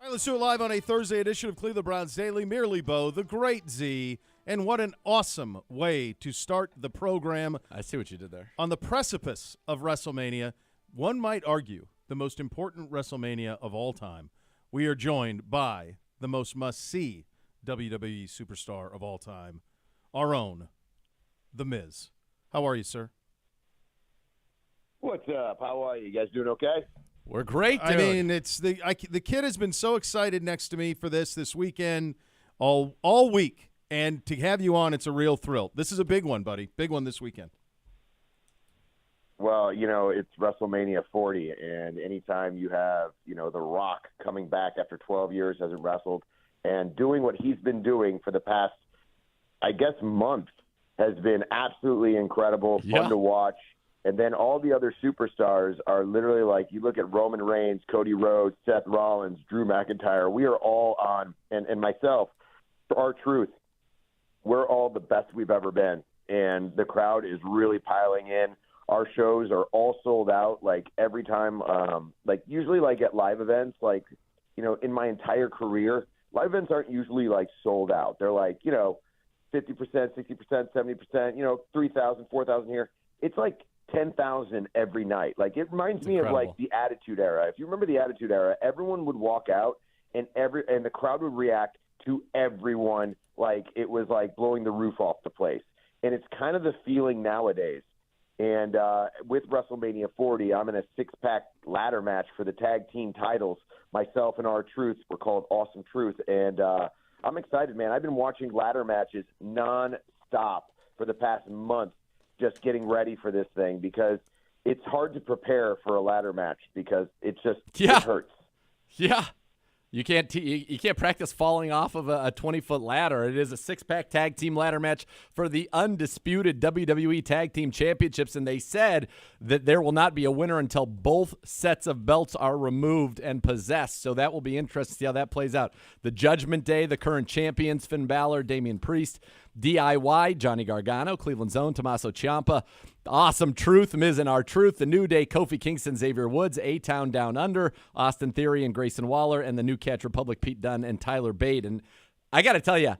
All right, let's do it live on a Thursday edition of Cleveland Browns Daily. Merely Bo, the great Z, and what an awesome way to start the program. I see what you did there. On the precipice of WrestleMania, one might argue the most important WrestleMania of all time. We are joined by the most must-see WWE superstar of all time, our own, The Miz. How are you, sir? What's up? How are you? You guys doing okay? We're great, dude. I mean, it's the kid has been so excited next to me for this weekend, all week, and to have you on, it's a real thrill. This is a big one, buddy. Big one this weekend. Well, it's WrestleMania 40, and anytime you have, The Rock coming back after 12 years, hasn't wrestled, and doing what he's been doing for the past, I guess, month, has been absolutely incredible, fun to watch. And then all the other superstars are literally like, you look at Roman Reigns, Cody Rhodes, Seth Rollins, Drew McIntyre. We are all on, and myself, for R-Truth, we're all the best we've ever been. And the crowd is really piling in. Our shows are all sold out, like every time, usually like at live events, in my entire career, live events aren't usually like sold out. They're like, 50%, 60%, 70%, 3,000, 4,000 here. It's like 10,000 every night. Like, it reminds me of like the Attitude Era. If you remember the Attitude Era, everyone would walk out and the crowd would react to everyone like it was like blowing the roof off the place. And it's kind of the feeling nowadays. And with WrestleMania 40, I'm in a six-pack ladder match for the tag team titles. Myself and R-Truth, we're called Awesome Truth. And I'm excited, man. I've been watching ladder matches non-stop for the past month, just getting ready for this thing, because it's hard to prepare for a ladder match because it hurts. Yeah. You can't practice falling off of a 20-foot ladder. It is a six-pack tag team ladder match for the undisputed WWE Tag Team Championships, and they said that there will not be a winner until both sets of belts are removed and possessed. So that will be interesting to see how that plays out. The Judgment Day, the current champions, Finn Balor, Damian Priest, DIY, Johnny Gargano, Cleveland's own Tommaso Ciampa, Awesome Truth, Miz and R-Truth, The New Day, Kofi Kingston, Xavier Woods, A-Town Down Under, Austin Theory and Grayson Waller, and the New Catch Republic, Pete Dunne and Tyler Bate. And I got to tell you,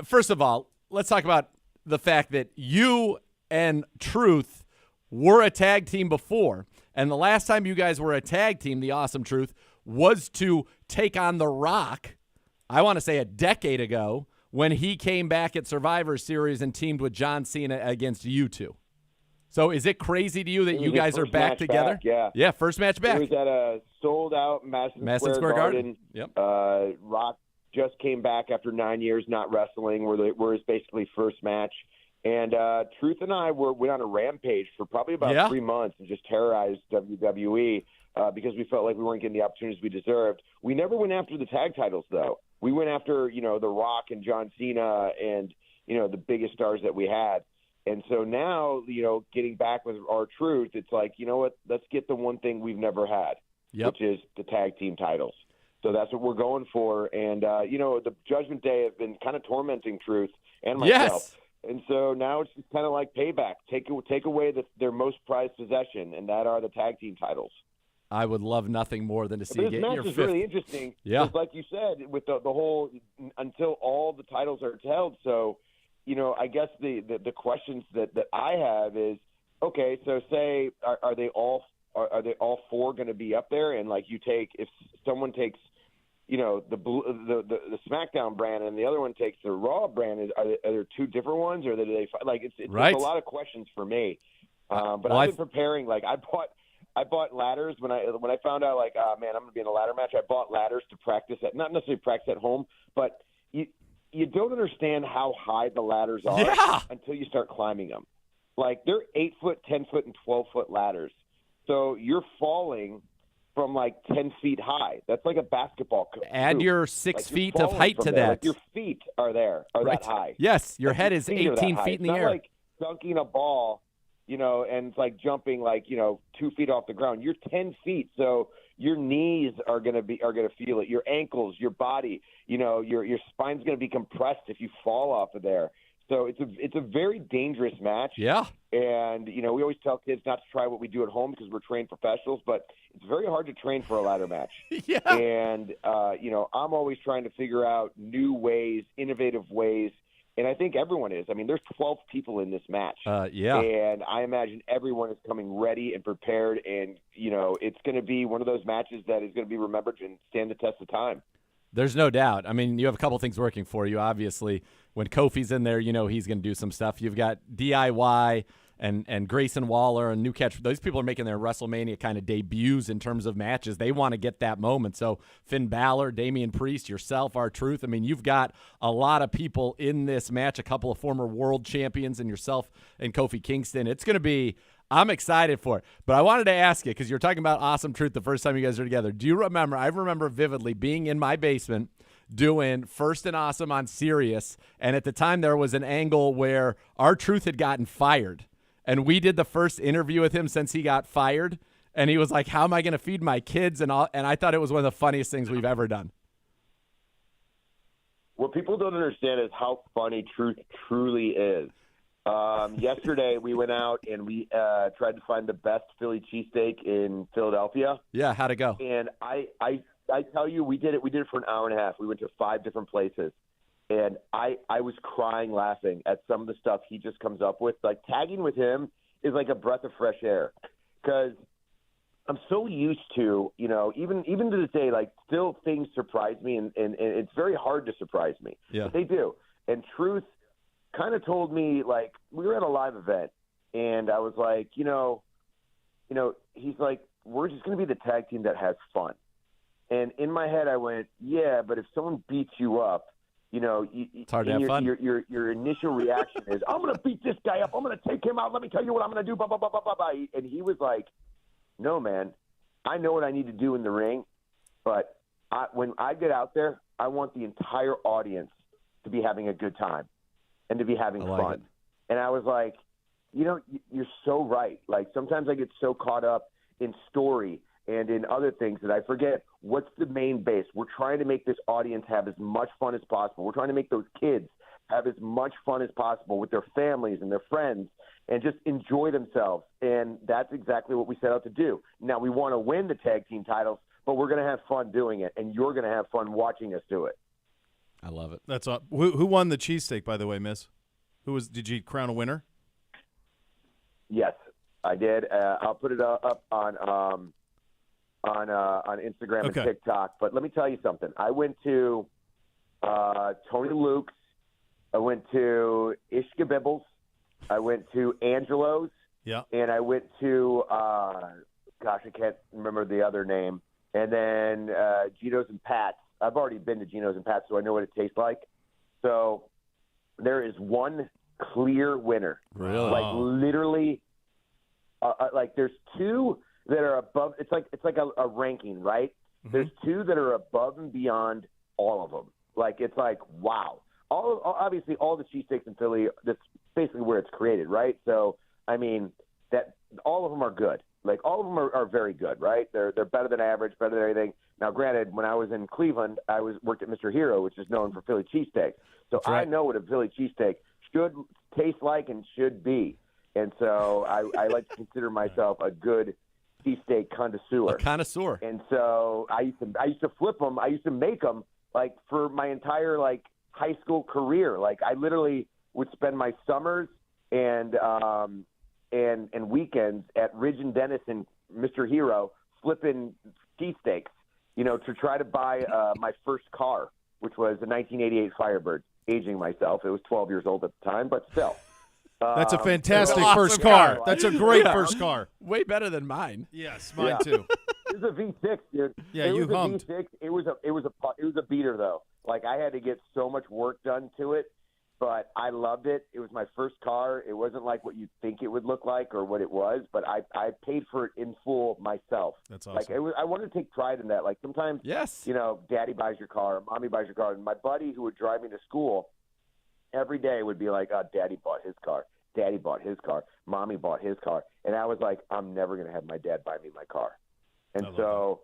first of all, let's talk about the fact that you and Truth were a tag team before, and the last time you guys were a tag team, the Awesome Truth, was to take on The Rock, I want to say a decade ago, when he came back at Survivor Series and teamed with John Cena against you two. So is it crazy to you that you guys are back together? Yeah, first match back. It was at a sold-out Madison Square Garden. Yep. Rock just came back after 9 years not wrestling, where his basically first match. And Truth and I went on a rampage for probably about 3 months and just terrorized WWE because we felt like we weren't getting the opportunities we deserved. We never went after the tag titles, though. We went after, The Rock and John Cena and, the biggest stars that we had. And so now, getting back with R-Truth, it's like, you know what, let's get the one thing we've never had, which is the tag team titles. So that's what we're going for. And, the Judgment Day have been kind of tormenting Truth and myself. Yes. And so now it's just kind of like payback. Take away their most prized possession, and that are the tag team titles. I would love nothing more than to see you get your fifth. This match is really interesting. Yeah. Like you said, with the whole until all the titles are held. So, I guess the questions that I have is, okay, so say are they all four going to be up there? And like if someone takes, the SmackDown brand and the other one takes the Raw brand, are there two different ones, or do they like it's right. a lot of questions for me. But I've been preparing. Like I bought ladders when I found out, like, man, I'm going to be in a ladder match. I bought ladders to practice not necessarily practice at home, but you don't understand how high the ladders are until you start climbing them. Like, they're 8-foot, 10-foot, and 12-foot ladders. So you're falling from like 10 feet high. That's like a basketball court. Add your 6 feet of height to that. Like, your feet are that high. Yes, your head is 18 feet in the air. It's not like dunking a ball, and it's like jumping 2 feet off the ground. You're 10 feet, so your knees are gonna feel it. Your ankles, your body, your spine's gonna be compressed if you fall off of there. So it's a very dangerous match. Yeah. And, we always tell kids not to try what we do at home because we're trained professionals, but it's very hard to train for a ladder match. Yeah. And, I'm always trying to figure out new ways, innovative ways. And I think everyone is. I mean, there's 12 people in this match. Yeah. And I imagine everyone is coming ready and prepared. And, it's going to be one of those matches that is going to be remembered and stand the test of time. There's no doubt. I mean, you have a couple things working for you. Obviously, when Kofi's in there, he's going to do some stuff. You've got DIY and Grayson Waller and New Catch. Those people are making their WrestleMania kind of debuts in terms of matches. They want to get that moment. So Finn Balor, Damian Priest, yourself, R-Truth. I mean, you've got a lot of people in this match, a couple of former world champions and yourself and Kofi Kingston. It's going to be – I'm excited for it. But I wanted to ask you, because you were talking about Awesome Truth the first time you guys are together. Do you remember – I remember vividly being in my basement doing First and Awesome on Sirius, and at the time there was an angle where R-Truth had gotten fired. And we did the first interview with him since he got fired. And he was like, how am I going to feed my kids? And I thought it was one of the funniest things we've ever done. What people don't understand is how funny Truth truly is. Yesterday, we went out and we tried to find the best Philly cheesesteak in Philadelphia. Yeah, how'd it go? And I tell you, we did it for an hour and a half. We went to 5 different places. And I was crying laughing at some of the stuff he just comes up with. Like, tagging with him is like a breath of fresh air. Because I'm so used to, even to this day, like, still things surprise me. And it's very hard to surprise me. Yeah. But they do. And Truth kind of told me, like, we were at a live event. And I was like, he's like, we're just going to be the tag team that has fun. And in my head, I went, yeah, but if someone beats you up, it's hard to have fun. Your initial reaction is, I'm going to beat this guy up. I'm going to take him out. Let me tell you what I'm going to do. Blah, blah, blah, blah, blah, blah. And he was like, no, man, I know what I need to do in the ring. But when I get out there, I want the entire audience to be having a good time and to be having fun. And I was like, you're so right. Like, sometimes I get so caught up in story and in other things that I forget what's the main base. We're trying to make this audience have as much fun as possible. We're trying to make those kids have as much fun as possible with their families and their friends and just enjoy themselves. And that's exactly what we set out to do. Now, we want to win the tag team titles, but we're going to have fun doing it, and you're going to have fun watching us do it. I love it. That's who won the cheesesteak, by the way, Miss? Did you crown a winner? Yes, I did. I'll put it up on Instagram and TikTok. But let me tell you something. I went to Tony Luke's. I went to Ishka Bibbles. I went to Angelo's. Yeah. And I went to, I can't remember the other name. And then Gino's and Pat's. I've already been to Gino's and Pat's, so I know what it tastes like. So there is one clear winner. Really? Like, literally, like, there's 2 that are above. It's like a ranking, right? Mm-hmm. There's 2 that are above and beyond all of them. Like, it's like, wow. Obviously, all the cheesesteaks in Philly, that's basically where it's created, right? So, I mean, that all of them are good. Like, all of them are very good, right? They're better than average, better than everything. Now, granted, when I was in Cleveland, I worked at Mr. Hero, which is known for Philly cheesesteaks. So right. I know what a Philly cheesesteak should taste like and should be. And so I like to consider myself a good cheesesteak connoisseur. A connoisseur. And so I used to flip them. I used to make them, like, for my entire, like, high school career. Like, I literally would spend my summers and weekends at Ridge and Dennis and Mr. Hero flipping cheesesteaks, to try to buy my first car, which was a 1988 Firebird. Aging myself. It was 12 years old at the time, but still. That's a fantastic awesome first car. car. That's a great first car. Way better than mine. Yes, mine too. It was a V6, dude. Yeah, you hummed. V6. It was a beater though. Like, I had to get so much work done to it, but I loved it. It was my first car. It wasn't like what you'd think it would look like or what it was, but I paid for it in full myself. That's awesome. Like, I wanted to take pride in that. Like, sometimes, yes, Daddy buys your car, Mommy buys your car, and my buddy who would drive me to school every day would be like, "Oh, Daddy bought his car. Daddy bought his car. Mommy bought his car." And I was like, I'm never going to have my dad buy me my car. And so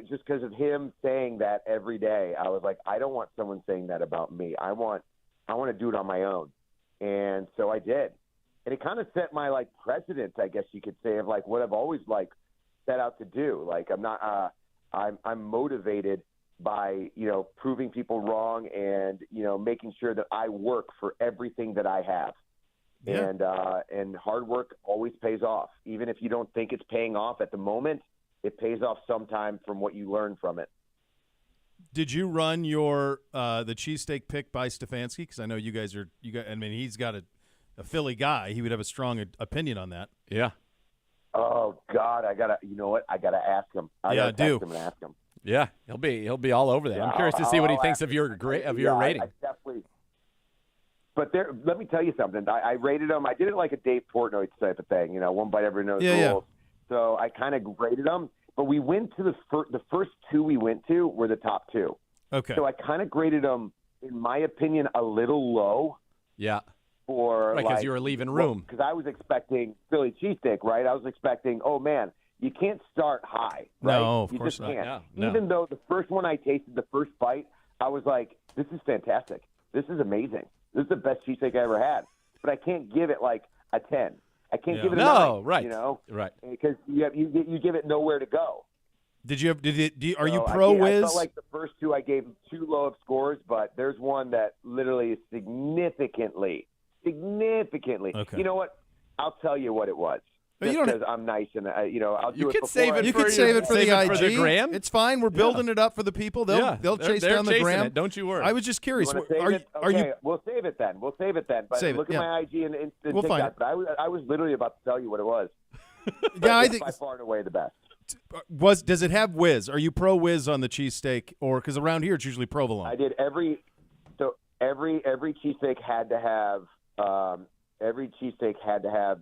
just because of him saying that every day, I was like, I don't want someone saying that about me. I want I want to do it on my own. And so I did. And it kind of set my like precedent, I guess you could say, of like what I've always like set out to do. Like I'm not, I'm motivated by, proving people wrong and, making sure that I work for everything that I have. Yeah. And hard work always pays off. Even if you don't think it's paying off at the moment, it pays off sometime from what you learn from it. Did you run your the cheesesteak pick by Stefanski? Because I know you guys. I mean, he's got a Philly guy. He would have a strong opinion on that. Yeah. Oh God, I gotta ask him. I gotta text him and ask him. Yeah, he'll be all over that. Yeah, I'm curious to see what he I'll thinks of your rating. I definitely. But let me tell you something. I rated them. I did it like a Dave Portnoy type of thing. One bite every nose rules. Yeah. So I kind of graded them. But we went to the first two we went to were the top two. Okay. So I kind of graded them, in my opinion, a little low. Yeah. For because you were leaving room. Because I was expecting Philly cheesesteak, right? I was expecting, oh man, you can't start high, right? No, of you course just not. can't. No. Even though the first one I tasted, the first bite, I was like, this is fantastic. This is amazing. This is the best cheesesteak I ever had. But I can't give it like a 10. I can't give it a 9. Right. Right. Because you give it nowhere to go. Are you pro Wiz? I felt like the first two I gave too low of scores, but there's one that literally is significantly. Okay. You know what? I'll tell you what it was. Because I'm nice and I'll do you it. Could save it. You could save it for the IG. For the gram. It's fine. We're building it up for the people. They'll chase down the gram. Don't you worry. I was just curious. Are you? We'll save it then. But look at my IG and we'll take find that. it. But I was literally about to tell you what it was. Yeah, I think by far and away the best. Does it have whiz? Are you pro whiz on the cheesesteak, or because around here it's usually provolone? I did every cheesesteak had to have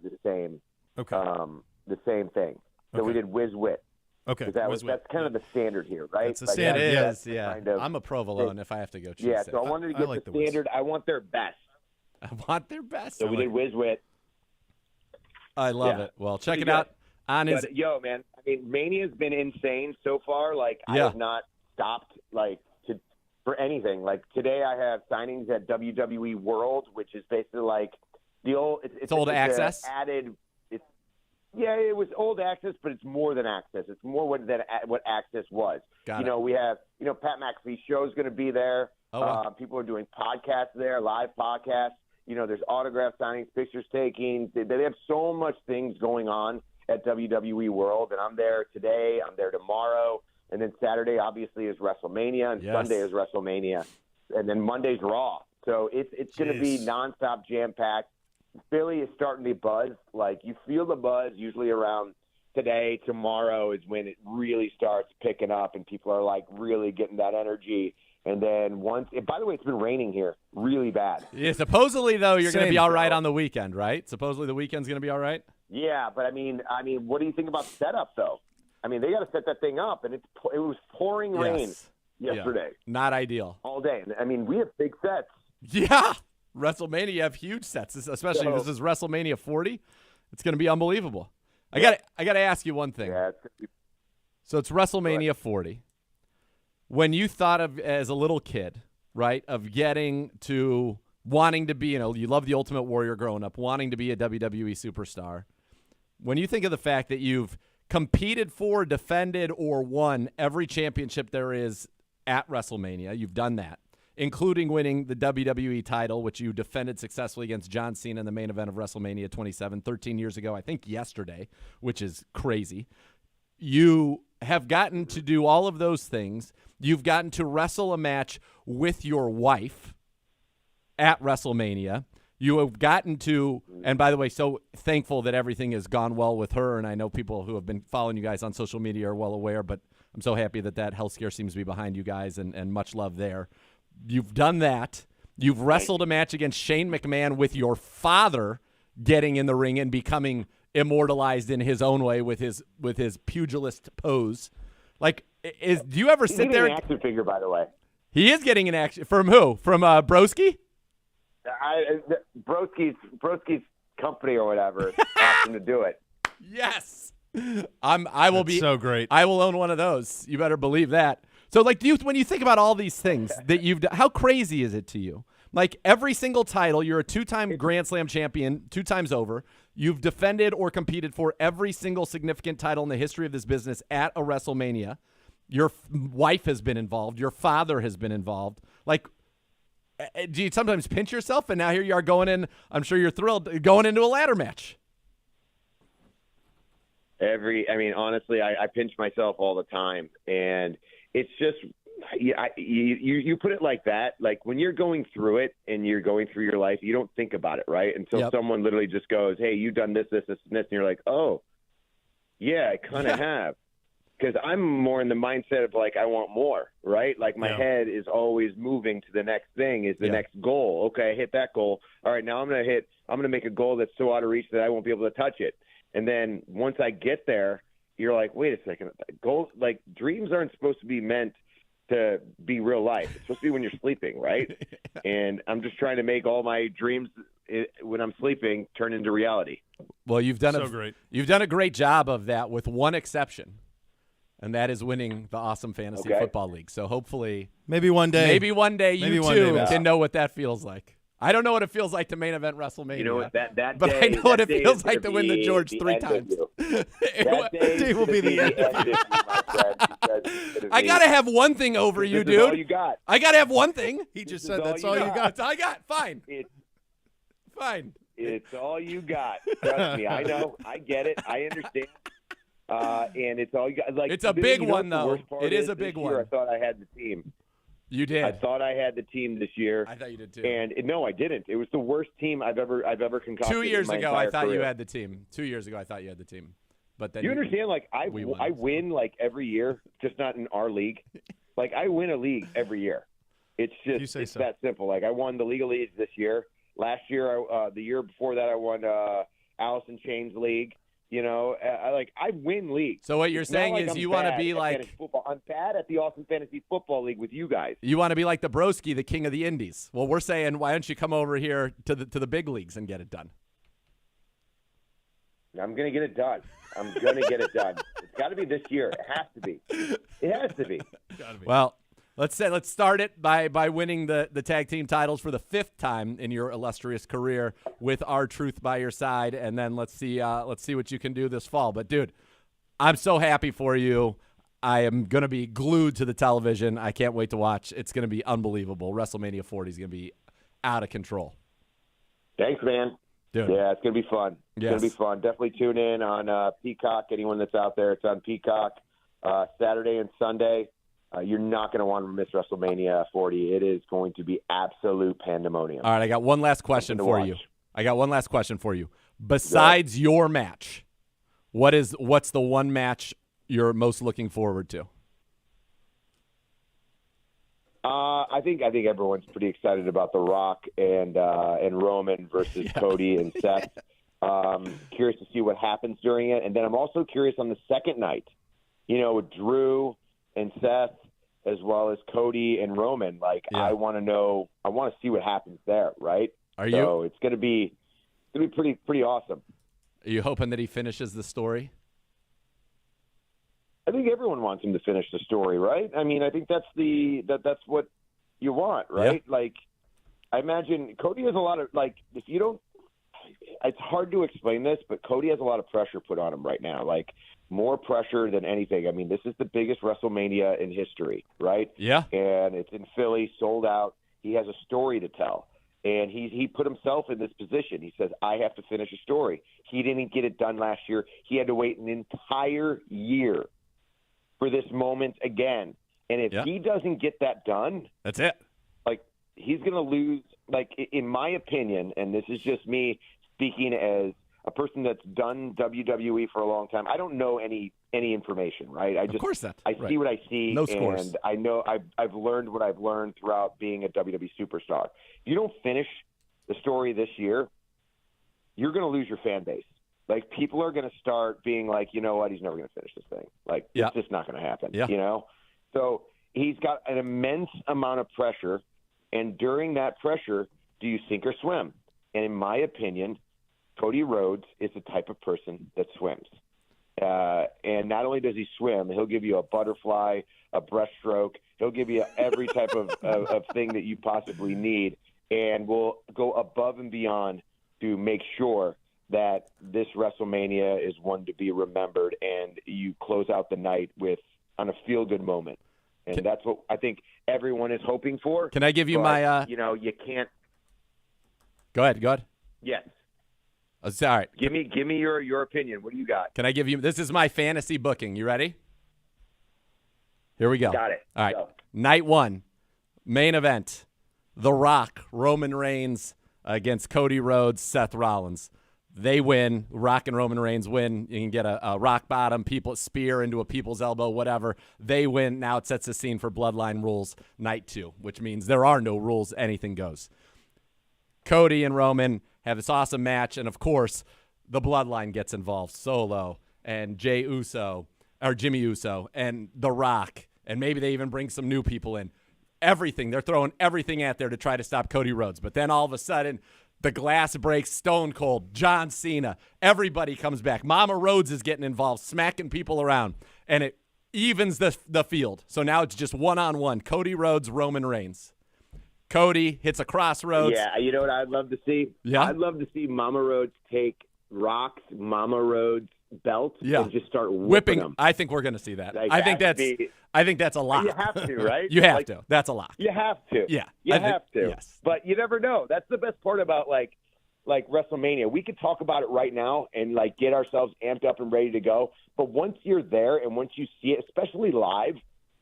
the same the same thing. So we did whiz wit. Okay, that's kind of the standard here, right? That's the standard. It is. Yeah, kind of, I'm a provolone if I have to go cheesesteak. Yeah, so I wanted to get like the the whiz. standard. I want their best. I want their best. So we did whiz wit. I love it. Well, check it out on his. But, yo, man, I mean, Mania's been insane so far. Like, I have not stopped, for anything. Like, today I have signings at WWE World, which is basically like the old. It's old access? It was old access, but it's more than access. It's more what access was. Got it. We have, Pat McAfee's show is going to be there. Oh, wow. People are doing podcasts there, live podcasts. There's autograph signings, pictures taking. They have so much things going on at WWE World, and I'm there today. I'm there tomorrow, and then Saturday obviously is WrestleMania, and Sunday is WrestleMania, and then Monday's Raw. So it's going to be nonstop jam-packed. Philly is starting to buzz. Like, you feel the buzz usually around today. Tomorrow is when it really starts picking up, and people are like really getting that energy. And then by the way, it's been raining here really bad. Yeah, supposedly, though, you're going to be all right on the weekend, right? Supposedly the weekend's going to be all right? Yeah, but I mean, what do you think about setup, though? I mean, they got to set that thing up, and it was pouring rain yesterday. Yeah. Not ideal. All day. I mean, we have big sets. Yeah. WrestleMania, you have huge sets, especially if this is WrestleMania 40. It's going to be unbelievable. I got to ask you one thing. Yeah, so it's WrestleMania 40. When you thought of, as a little kid, right, of getting to wanting to be, you love the Ultimate Warrior growing up, wanting to be a WWE superstar, when you think of the fact that you've competed for, defended, or won every championship there is at WrestleMania, you've done that, including winning the WWE title, which you defended successfully against John Cena in the main event of WrestleMania 27, 13 years ago, I think yesterday, which is crazy. You have gotten to do all of those things. You've gotten to wrestle a match with your wife at WrestleMania. You have gotten to, and by the way, so thankful that everything has gone well with her, and I know people who have been following you guys on social media are well aware, but I'm so happy that health scare seems to be behind you guys, and much love there. You've done that. You've wrestled a match against Shane McMahon with your father getting in the ring and becoming immortalized in his own way with his pugilist pose. Like, do you ever sit there? He's an action figure, by the way. He is getting an action from who? From Broski? Broski's company or whatever asked him to do it. Yes, I will be so great. I will own one of those. You better believe that. So, like, when you think about all these things that you've done, how crazy is it to you Like every single title, you're a 2-time Grand Slam champion, 2 times over. You've defended or competed for every single significant title in the history of this business at a WrestleMania. Your wife has been involved. Your father has been involved. Like, do you sometimes pinch yourself? And now here you are going in. I'm sure you're thrilled going into a ladder match. Honestly, I pinch myself all the time, and it's just, you put it like that. Like when you're going through it and you're going through your life, you don't think about it, right? Until someone literally just goes, "Hey, you've done this, this, this, and this," and you're like, "Oh, yeah, I kind of have." Because I'm more in the mindset of like, I want more, right? Like my head is always moving to the next thing, is the next goal. Okay, I hit that goal. All right, now I'm gonna make a goal that's so out of reach that I won't be able to touch it. And then once I get there, you're like, wait a second, goals, like dreams aren't supposed to be meant to be real life. It's supposed to be when you're sleeping, right? And I'm just trying to make all my dreams when I'm sleeping turn into reality. Well, you've done great. You've done a great job of that, with one exception, and that is winning the Awesome Fantasy Football League. So hopefully, maybe one day you too can know what that feels like. I don't know what it feels like to main event WrestleMania. You know what, that day, but I know what it feels like to win the George 3 times. That day will be the end of you, my friend. I got to have one thing over you, dude. That's all you got. I got to have one thing. He just said that's all you got. That's all I got. Fine. Fine. It's all you got. Trust me. I know. I get it. I understand. And it's all you got. Like, it's a big one, though. It is a big one. I thought I had the team. You did. I thought I had the team this year. I thought you did too. And no, I didn't. It was the worst team I've ever concocted. 2 years ago, I thought career. you had the team. 2 years ago, I thought you had the team. But then you understand? Like I win like every year, just not in our league. Like I win a league every year. It's just it's that simple. Like I won the League of Leagues this year. Last year, the year before that, I won Allison Chain's league. You know, I win leagues. So what you're saying is you want to be like I'm bad at the Awesome Fantasy Football League with you guys. You want to be like the Broski, the king of the Indies. Well, we're saying, why don't you come over here to the big leagues and get it done? I'm gonna get it done. I'm gonna get it done. It's got to be this year. It has to be. It has to be. Well, let's start it by winning the tag team titles for the 5th time in your illustrious career with R-Truth by your side, and then let's see what you can do this fall. But dude, I'm so happy for you. I am gonna be glued to the television. I can't wait to watch. It's gonna be unbelievable. WrestleMania 40 is gonna be out of control. Thanks, man. Dude. Yeah, it's gonna be fun. It's gonna be fun. Definitely tune in on Peacock. Anyone that's out there, it's on Peacock Saturday and Sunday. You're not going to want to miss WrestleMania 40. It is going to be absolute pandemonium. All right, I got one last question for you. Besides your match, what's the one match you're most looking forward to? I think everyone's pretty excited about The Rock and Roman versus Cody and Seth. Curious to see what happens during it, and then I'm also curious on the second night. You know, with Drew and Seth, as well as Cody and Roman. Like, I want to know. I want to see what happens there. Right? So it's going to be pretty awesome. Are you hoping that he finishes the story? I think everyone wants him to finish the story, right? I mean, I think that's what you want, right? Yeah. Like, I imagine Cody has a lot of, like, if you don't, it's hard to explain this, but Cody has a lot of pressure put on him right now, like more pressure than anything. I mean, this is the biggest WrestleMania in history, right? Yeah. And it's in Philly, sold out. He has a story to tell. And he put himself in this position. He says, I have to finish a story. He didn't get it done last year. He had to wait an entire year for this moment again. And if he doesn't get that done, that's it. Like, he's going to lose. Like, in my opinion, and this is just me speaking as a person that's done WWE for a long time, I don't know any information, right? Of course not. I see what I see, no scores. And I know I've learned what I've learned throughout being a WWE superstar. If you don't finish the story this year, you're going to lose your fan base. Like, people are going to start being like, you know what, he's never going to finish this thing. Like, it's just not going to happen, you know? So he's got an immense amount of pressure, and during that pressure, do you sink or swim? And in my opinion, Cody Rhodes is the type of person that swims. And not only does he swim, he'll give you a butterfly, a breaststroke. He'll give you every type of thing that you possibly need. and will go above and beyond to make sure that this WrestleMania is one to be remembered, and you close out the night on a feel-good moment. And that's what I think everyone is hoping for. Can I give you my you can't. Go ahead. Yes. All right. Give me your opinion. What do you got? Can I give you – this is my fantasy booking. You ready? Here we go. Got it. All right. Go. Night 1, main event, The Rock, Roman Reigns against Cody Rhodes, Seth Rollins. They win. Rock and Roman Reigns win. You can get a rock bottom, spear into a people's elbow, whatever. They win. Now it sets the scene for Bloodline Rules Night 2, which means there are no rules. Anything goes. Cody and Roman have this awesome match, and, of course, the Bloodline gets involved. Solo and Jimmy Uso, and The Rock, and maybe they even bring some new people in. Everything. They're throwing everything out there to try to stop Cody Rhodes. But then all of a sudden, the glass breaks. Stone Cold, John Cena, everybody comes back. Mama Rhodes is getting involved, smacking people around, and it evens the field. So now it's just one-on-one. Cody Rhodes, Roman Reigns. Cody hits a crossroads. Yeah, you know what I'd love to see? Yeah? I'd love to see Mama Rhodes take Rock's Mama Rhodes belt and just start whipping them. I think we're going to see that. Like, I think that's a lock. You have to, right? You have to. That's a lock. You have to. Yeah. You have to. Yes. But you never know. That's the best part about like WrestleMania. We could talk about it right now and like get ourselves amped up and ready to go. But once you're there and once you see it, especially live,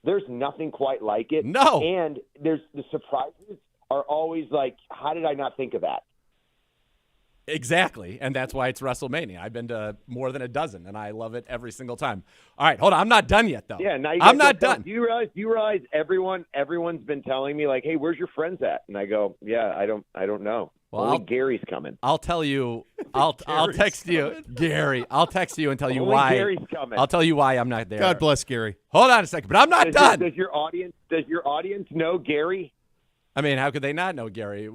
there's nothing quite like it. No. And there's the surprises are always like, how did I not think of that? Exactly, and that's why it's WrestleMania. I've been to more than a dozen, and I love it every single time. All right, hold on. I'm not done yet, though. Yeah, now I'm not done. Do you realize everyone's been telling me like, hey, where's your friends at? And I go, yeah, I don't know. Well, Only Gary's coming. I'll tell you. I'll text you, Gary. I'll text you and tell you Only why. Gary's coming. I'll tell you why I'm not there. God bless Gary. Hold on a second, but I'm not done. Does your audience know Gary? I mean, how could they not know Gary?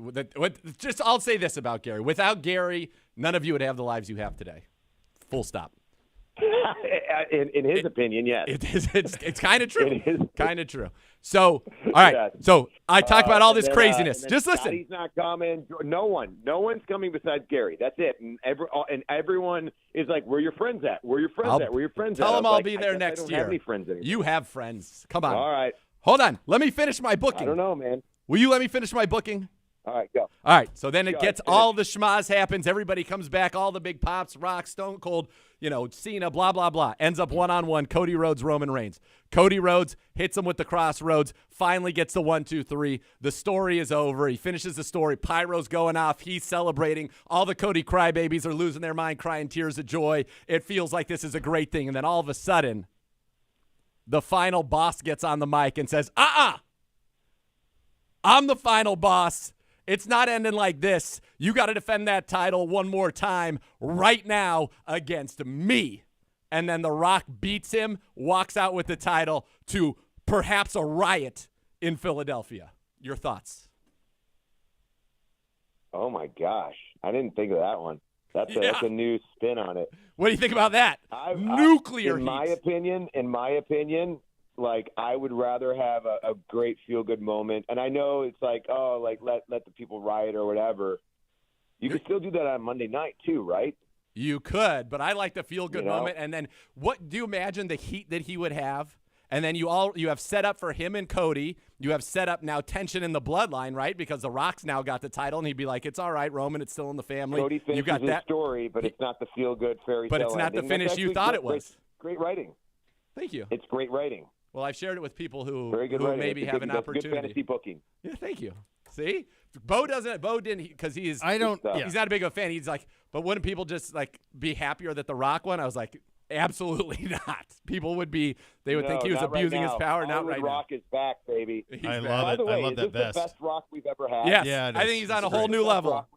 I'll say this about Gary. Without Gary, none of you would have the lives you have today. Full stop. In his opinion, yes. It's kind of true. It is. Kind of true. So, all right. Yeah. So I talk about all this and then, craziness. and then Just listen. Scotty's not coming. No one's coming besides Gary. That's it. And everyone is like, where are your friends at? Where are your friends at? Where are your friends at? Tell them I I'll was be like, there I next don't year. have any friends anymore. You have friends. Come on. All right. Hold on. Let me finish my booking. I don't know, man. Will you let me finish my booking? All right, go. All right, so then it Go gets ahead, all the schmaz happens. Everybody comes back. All the big pops, Rock, Stone Cold, Cena, blah, blah, blah. Ends up one-on-one, Cody Rhodes, Roman Reigns. Cody Rhodes hits him with the crossroads, finally gets the 1-2-3. The story is over. He finishes the story. Pyro's going off. He's celebrating. All the Cody crybabies are losing their mind, crying tears of joy. It feels like this is a great thing. And then all of a sudden, the final boss gets on the mic and says, I'm the final boss. It's not ending like this. You got to defend that title one more time right now against me. And then The Rock beats him, walks out with the title to perhaps a riot in Philadelphia. Your thoughts? Oh, my gosh. I didn't think of that one. That's a new spin on it. What do you think about that? Nuclear in heat. In my opinion, like, I would rather have a great feel-good moment. And I know it's like, let the people riot or whatever. You could still do that on Monday night too, right? You could, but I like the feel-good moment. And then what do you imagine the heat that he would have? And then you have set up for him and Cody. You have set up now tension in the bloodline, right? Because The Rock's now got the title, and he'd be like, it's all right, Roman, it's still in the family. Cody finishes you got his that story, but it's not the feel-good fairy tale. But it's not the finish you thought it was. Great writing. Thank you. It's great writing. Well, I've shared it with people who writing. maybe have an opportunity. Good fantasy booking. Yeah, thank you. See? Bo didn't, because he's not a big of a fan. He's like, but wouldn't people just like be happier that The Rock won? I was like, absolutely not. People would think he was abusing his power. Not right now. Rock is back, baby. I love it. By the way, I love is that this vest. the best Rock we've ever had? Yes. Yeah, I think he's on a whole new level.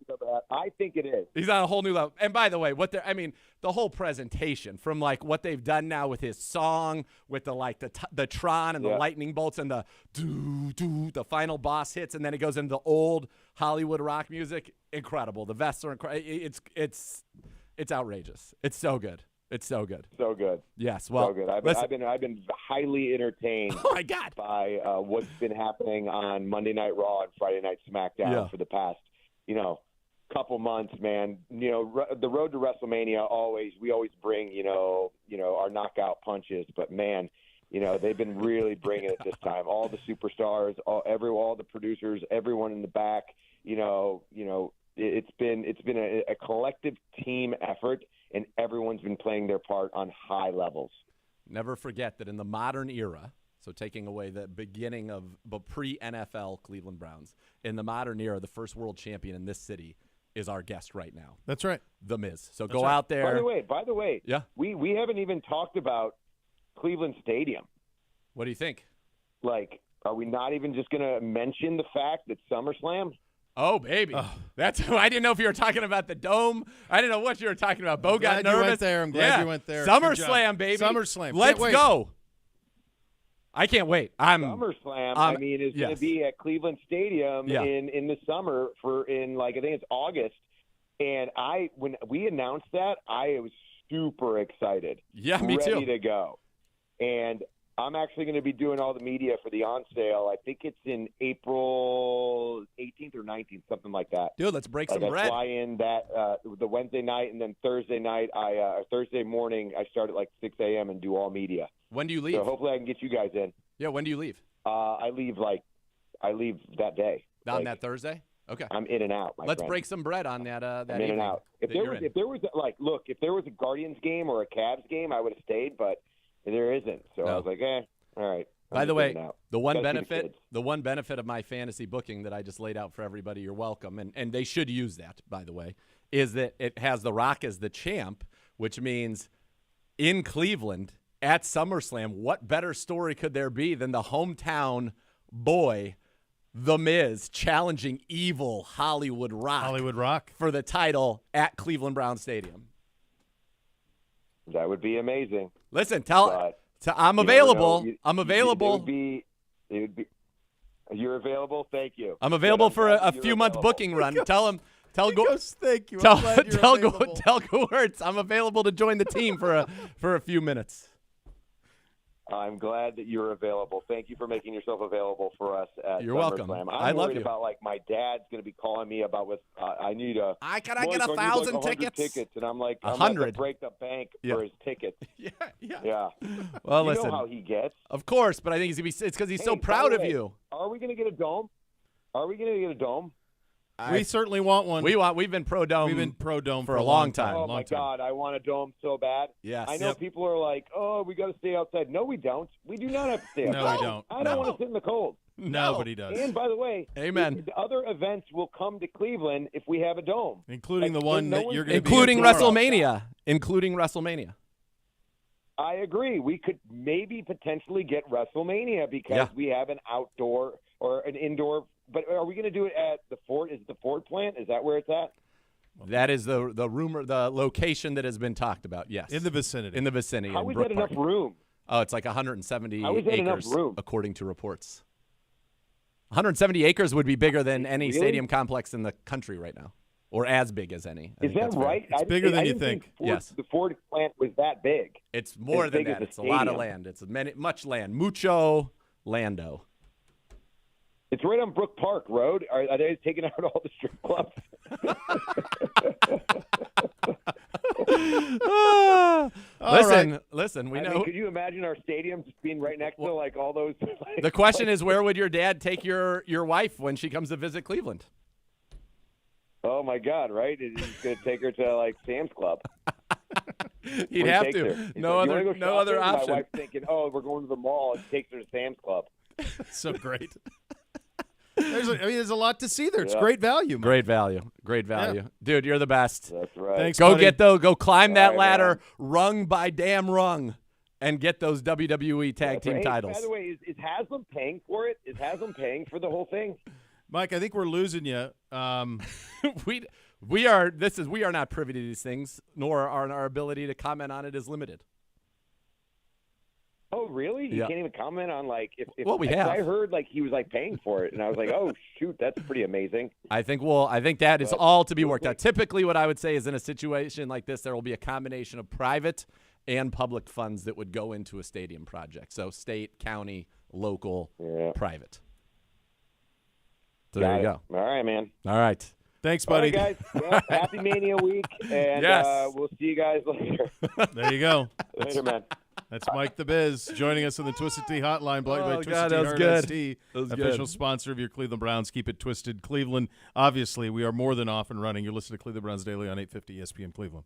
I think it is. He's on a whole new level. And by the way, the whole presentation from like what they've done now with his song, with the Tron and the lightning bolts and the the final boss hits, and then it goes into the old Hollywood rock music. Incredible. The vests are incredible. It's outrageous. It's so good. It's so good. So good. Yes. Well, So good. I've been highly entertained oh my God, by what's been happening on Monday Night Raw and Friday Night SmackDown for the past, couple months, man. The road to WrestleMania we always bring, our knockout punches, but man, they've been really bringing it this time. All the superstars, all the producers, everyone in the back, it's been a collective team effort, and everyone's been playing their part on high levels. Never forget that in the modern era, so taking away the beginning of the pre-NFL Cleveland Browns, in the modern era, the first world champion in this city is our guest right now. That's right. The Miz. So go out there. By the way, yeah. we haven't even talked about Cleveland Stadium. What do you think? Like, are we not even just going to mention the fact that SummerSlam? Oh, baby. That's I didn't know if you were talking about the Dome. I didn't know what you were talking about. Bo got nervous. I'm glad you went there. SummerSlam, baby. SummerSlam. Let's go. I can't wait. SummerSlam, is going to be at Cleveland Stadium in the summer I think it's August. And when we announced that, I was super excited. Yeah, me too. Ready to go. And I'm actually going to be doing all the media for the on sale. I think it's in April 18th or 19th, something like that. Dude, let's break some bread. I fly in the Wednesday night, and then Thursday night, Thursday morning, I start at 6 a.m. and do all media. When do you leave? So hopefully I can get you guys in. Yeah, when do you leave? I leave that day. On that Thursday? Okay. I'm in and out. Let's break some bread on that. That I'm in and out. If there was a Guardians game or a Cavs game, I would have stayed, but there isn't. So I was like, all right. By the way, the one benefit of my fantasy booking that I just laid out for everybody, you're welcome, and they should use that, by the way, is that it has The Rock as the champ, which means in Cleveland at SummerSlam, what better story could there be than the hometown boy, The Miz, challenging evil Hollywood Rock for the title at Cleveland Browns Stadium? That would be amazing. Listen, I'm available. I'm available. It would be. You're available. Thank you. I'm available for a few month booking run. Tell thank you. Tell Goertz I'm available to join the team for a few minutes. I'm glad that you're available. Thank you for making yourself available for us at You're SummerSlam. welcome. I'm love worried you. about my dad's going to get a I need a. Can I get 1,000 tickets? And I'm like, 100. I'm going to break the bank for his tickets. Yeah. Well, listen. You know how he gets. Of course, but I think it's because he's so proud of you. Are we going to get a dome? We certainly want one. We've been pro dome. We've been pro dome for a long time. Oh my God, I want a dome so bad. Yes. I know people are like, "Oh, we got to stay outside." No, we don't. We do not have to stay outside. No, we don't. I don't want to sit in the cold. Nobody does. And by the way, amen. The other events will come to Cleveland if we have a dome, including the one that you're going to be including WrestleMania. I agree. We could maybe potentially get WrestleMania because we have an outdoor or an indoor. But are we going to do it at the Ford? Is it the Ford plant? Is that where it's at? That is the rumor, the location that has been talked about. Yes, in the vicinity. How is that enough room? Oh, it's like 170 How is that acres, enough room? according to reports. 170 acres would be bigger than any stadium complex in the country right now, or as big as any. Is that right? It's bigger than you think. Yes. The Ford plant was that big. It's more than that. It's a lot of land. It's much land. Mucho lando. It's right on Brook Park Road. Are they taking out all the strip clubs? Listen. We know. Mean, could you imagine our stadium just being right next to all those? The question is, where would your dad take your wife when she comes to visit Cleveland? Oh my God! Right? He's going to take her to Sam's Club. He'd have to. No other option. My wife's thinking, "Oh, we're going to the mall." And takes her to Sam's Club. So great. There's a lot to see there. It's great value. Man. Great value. Dude, you're the best. That's right. Thanks, go buddy. go climb that ladder, rung by damn rung, and get those WWE tag team titles. By the way, is Haslam paying for it? Is Haslam paying for the whole thing? Mike, I think we're losing you. We are not privy to these things, nor are our ability to comment on it is limited. Oh, really? You can't even comment on if Well, we have. I heard he was paying for it, and I was like, oh shoot, that's pretty amazing. I think that is all to be worked out. Typically, what I would say is in a situation like this, there will be a combination of private and public funds that would go into a stadium project. So state, county, local, private. So there you go. All right, man. All right. Thanks, buddy. All right, guys. Well, happy Mania week, and we'll see you guys later. There you go. Later, man. That's Mike the Biz joining us on the Twisted Tea Hotline, brought by Twisted God, Tea, that was good. Tea, That was official good. sponsor of your Cleveland Browns. Keep it twisted, Cleveland. Obviously, we are more than off and running. You're listening to Cleveland Browns Daily on 850 ESPN Cleveland.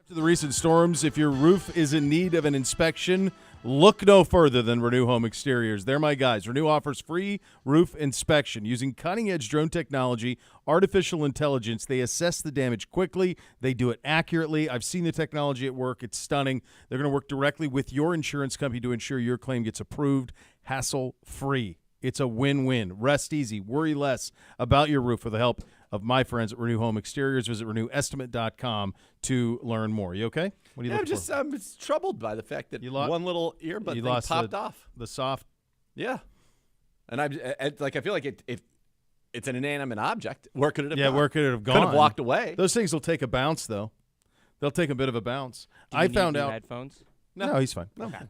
After the recent storms, if your roof is in need of an inspection, look no further than Renew Home Exteriors. They're my guys. Renew offers free roof inspection. Using cutting-edge drone technology, artificial intelligence, they assess the damage quickly. They do it accurately. I've seen the technology at work. It's stunning. They're going to work directly with your insurance company to ensure your claim gets approved hassle-free. It's a win-win. Rest easy. Worry less about your roof with the help of my friends at Renew Home Exteriors. Visit renewestimate.com to learn more. You okay? What do you look for? I'm just troubled by the fact that one little earbud thing popped off. The soft. Yeah. And I feel like it's an inanimate object. Where could it have gone? Yeah, where could it have gone? Could have walked away. Those things will take a bounce, though. They'll take a bit of a bounce. Do you need new headphones? No, he's fine. Okay.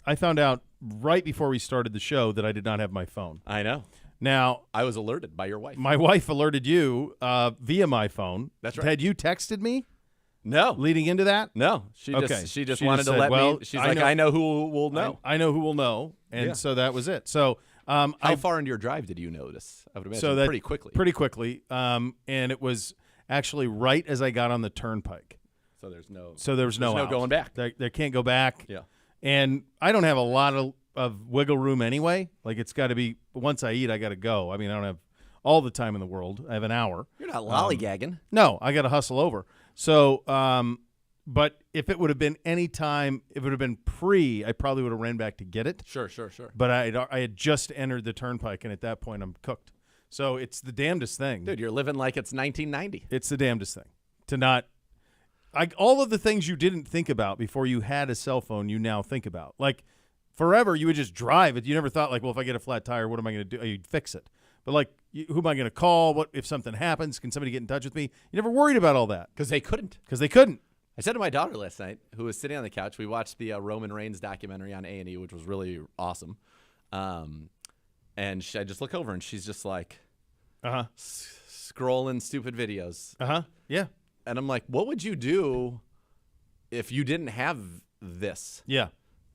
I found out right before we started the show that I did not have my phone. I know. Now, I was alerted by your wife. my wife alerted you via my phone. That's right. Had you texted me No. leading into that? No. She just wanted to let me. She's like, I know who will know. I know who will know. And so that was it. So How far into your drive did you notice? I would imagine pretty quickly. Pretty quickly. And it was actually right as I got on the turnpike. So there was no no going back. They can't go back. Yeah. And I don't have a lot of wiggle room anyway. Like, it's got to be, once I eat, I got to go. I mean, I don't have all the time in the world. I have an hour. You're not lollygagging. No, I got to hustle over. So, but if it would have been any time, if it would have been pre, I probably would have ran back to get it. Sure. But I had just entered the turnpike, and at that point, I'm cooked. So it's the damnedest thing. Dude, you're living like it's 1990. It's the damnedest thing to not. All of the things you didn't think about before you had a cell phone, you now think about. Like, forever, you would just drive it. You never thought, like, well, if I get a flat tire, what am I going to do? You'd fix it. But, like, who am I going to call? What if something happens? Can somebody get in touch with me? You never worried about all that. Because they couldn't. I said to my daughter last night, who was sitting on the couch, we watched the Roman Reigns documentary on A&E, which was really awesome. And I just look over, and she's just like, scrolling stupid videos. Yeah. And I'm like, what would you do if you didn't have this? Yeah.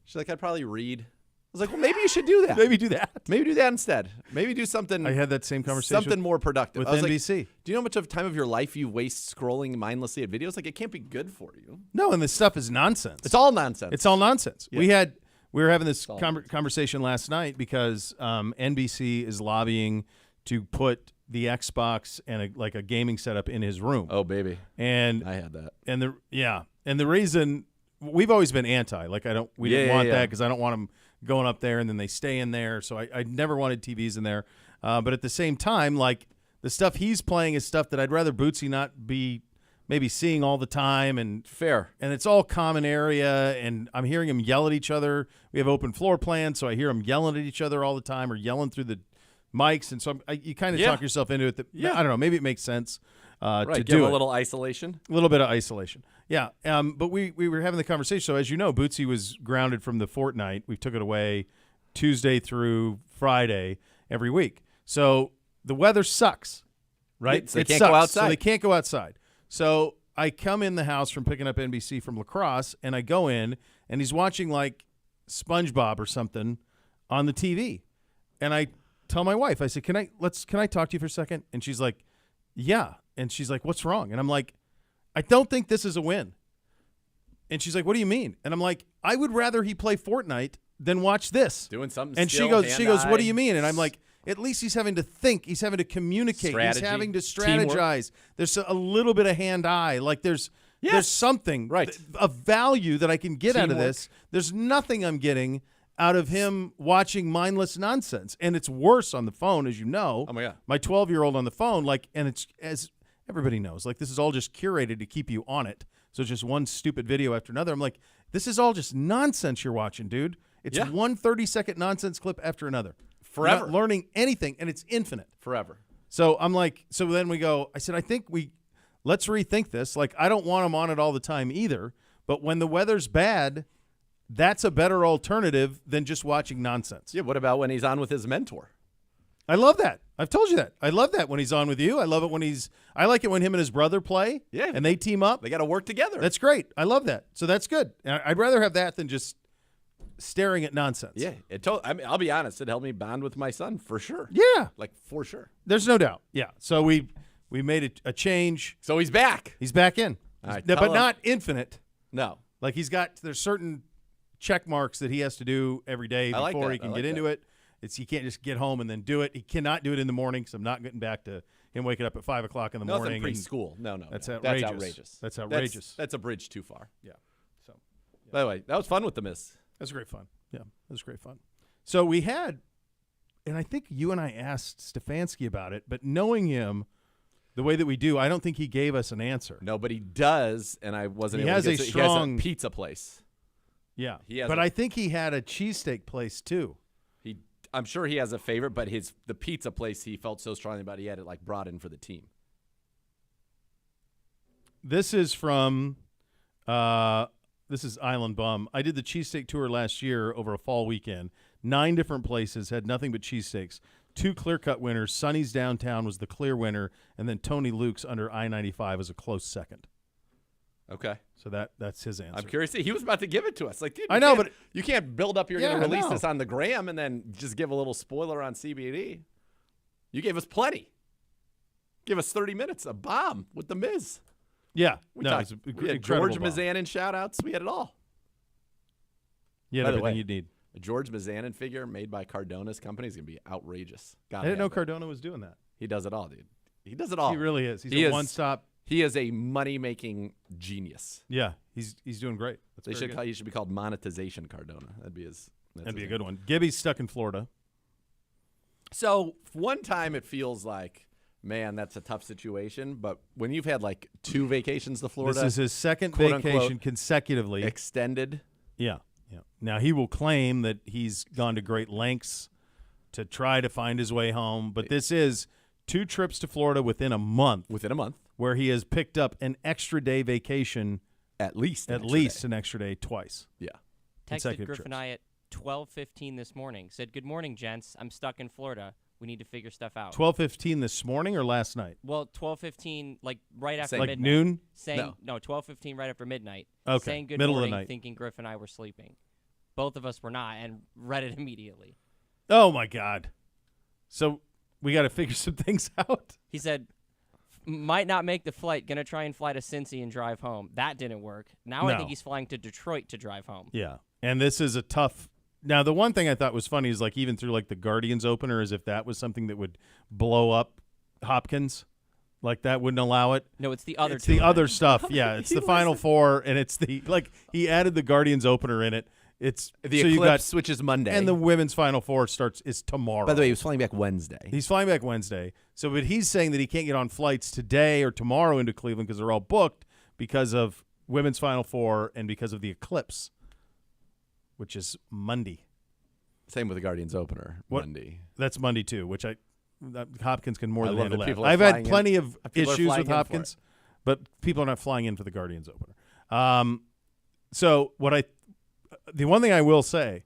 She's like, I'd probably read. I was like, well, maybe you should do that. Maybe do that. Maybe do that instead. Maybe do something. I had that same conversation. Something more productive. With I was NBC. Like, do you know how much of time of your life you waste scrolling mindlessly at videos? Like, it can't be good for you. No, and this stuff is nonsense. It's all nonsense. Yeah. We were having this conversation last night because NBC is lobbying to put the Xbox and a gaming setup in his room. Oh, baby. And I had that. And the reason we've always been anti. Like, we didn't want that because I don't want them going up there and then they stay in there. So I never wanted TVs in there. But at the same time, like, the stuff he's playing is stuff that I'd rather Bootsy not be maybe seeing all the time. And fair. And it's all common area. And I'm hearing them yell at each other. We have open floor plans, so I hear them yelling at each other all the time or yelling through the mics. And so you kind of talk yourself into it. I don't know. Maybe it makes sense to do a little isolation. A little bit of isolation. Yeah. But we were having the conversation. So as you know, Bootsy was grounded from the Fortnite. We took it away Tuesday through Friday every week. So the weather sucks, right? So they can't go outside. So they can't go outside. So I come in the house from picking up NBC from lacrosse, and I go in, and he's watching, like, SpongeBob or something on the TV. And I tell my wife, I said, can I talk to you for a second? And she's like, yeah. And she's like, what's wrong? And I'm like, I don't think this is a win. And she's like, what do you mean? And I'm like, I would rather he play Fortnite than watch this. Doing something. And she goes, what do you mean? And I'm like, at least he's having to think. He's having to communicate. Strategy, he's having to strategize. Teamwork. There's a little bit of hand-eye. Like, there's something of value that I can get out of this. There's nothing I'm getting out of him watching mindless nonsense. And it's worse on the phone, as you know. Oh, my God. My 12-year-old on the phone, like, and it's, as everybody knows, like, this is all just curated to keep you on it. So it's just one stupid video after another. I'm like, this is all just nonsense you're watching, dude. It's one 30-second nonsense clip after another. Forever. You're not learning anything, and it's infinite. Forever. So I'm like, so then we go, I said, let's rethink this. Like, I don't want him on it all the time either, but when the weather's bad, that's a better alternative than just watching nonsense. Yeah, what about when he's on with his mentor? I love that. I've told you that. I love that when he's on with you. I love it I like it when him and his brother play. Yeah. And they team up. They got to work together. That's great. I love that. So that's good. I'd rather have that than just staring at nonsense. Yeah. I'll be honest. It helped me bond with my son for sure. Yeah. Like, for sure. There's no doubt. Yeah. So we made a change. So he's back. He's back in. Right, but not infinite. No. Like, there's certain check marks that he has to do every day before he can get into it. He can't just get home and then do it. He cannot do it in the morning because I'm not getting back to him waking up at 5 o'clock in the morning. Nothing preschool. No. That's outrageous. That's outrageous. That's a bridge too far. Yeah. So, by the way, that was fun with the Miss. That was great fun. Yeah, that was great fun. So we had, and I think you and I asked Stefanski about it, but knowing him the way that we do, I don't think he gave us an answer. No, but he does, and I wasn't able to get he has a pizza place. Yeah, but I think he had a cheesesteak place too. I'm sure he has a favorite, but the pizza place he felt so strongly about, he had it like brought in for the team. This is from this is Island Bum. I did the cheesesteak tour last year over a fall weekend. 9 different places, had nothing but cheesesteaks. 2 clear-cut winners. Sonny's Downtown was the clear winner, and then Tony Luke's under I-95 was a close second. Okay. So that's his answer. I'm curious. He was about to give it to us. Like, dude, I know, but you can't build up. You're Yeah, going to I release know. this on the gram and then just give a little spoiler on CBD. You gave us plenty. Give us 30 minutes. A bomb with the Miz. yeah. We No, talked. it's We had George Mizanin shout-outs. We had it all. You had By the everything way, you'd need. A George Mizanin figure made by Cardona's company is going to be outrageous. I didn't know Cardona was doing that. He does it all, dude. He does it all. He really is. He's He a is. one-stop. He is a money-making genius. Yeah, he's doing great. That's He very good. should be called Monetization Cardona. That'd be his. That'd be a good one. Gibby's stuck in Florida. So one time it feels like, man, that's a tough situation. But when you've had like 2 vacations to Florida, This is his second quote, vacation unquote, consecutively. extended. Yeah. Now, he will claim that he's gone to great lengths to try to find his way home, but this is 2 trips to Florida within a month where he has picked up an extra day vacation, At least an extra day twice. Yeah. Texted Consecutive Griff trips. and I at 12:15 this morning. Said, "Good morning, gents. I'm stuck in Florida. We need to figure stuff out." 12:15 this morning or last night? Well, 12:15, like right after Saying- Like midnight. noon? Saying no, 12:15 right after midnight. Okay, Saying good middle of the morning, night. thinking Griff and I were sleeping. Both of us were not, and read it immediately. Oh, my God. So we got to figure some things out. He said, "Might not make the flight. Gonna try and fly to Cincy and drive home." That didn't work. Now I No. think he's flying to Detroit to drive home. Yeah. And this is a tough. Now, the one thing I thought was funny is like even through like the Guardians opener, as if that was something that would blow up Hopkins. Like that wouldn't allow it. No, it's the other It's two the events. other stuff. Yeah, it's the Final Four, and it's the like he added the Guardians opener in it. It's The so you got Eclipse, which is Monday. and the women's Final Four is tomorrow. By the way, he was flying back Wednesday. he's flying back Wednesday. So, but he's saying that he can't get on flights today or tomorrow into Cleveland because they're all booked because of women's Final Four and because of the Eclipse, which is Monday. Same with the Guardians opener Monday. That's Monday too, which Hopkins can more I than love handle that that. people are I've had flying in- plenty of people are issues flying with in for Hopkins, but people are not flying in for the Guardians opener. So the one thing I will say,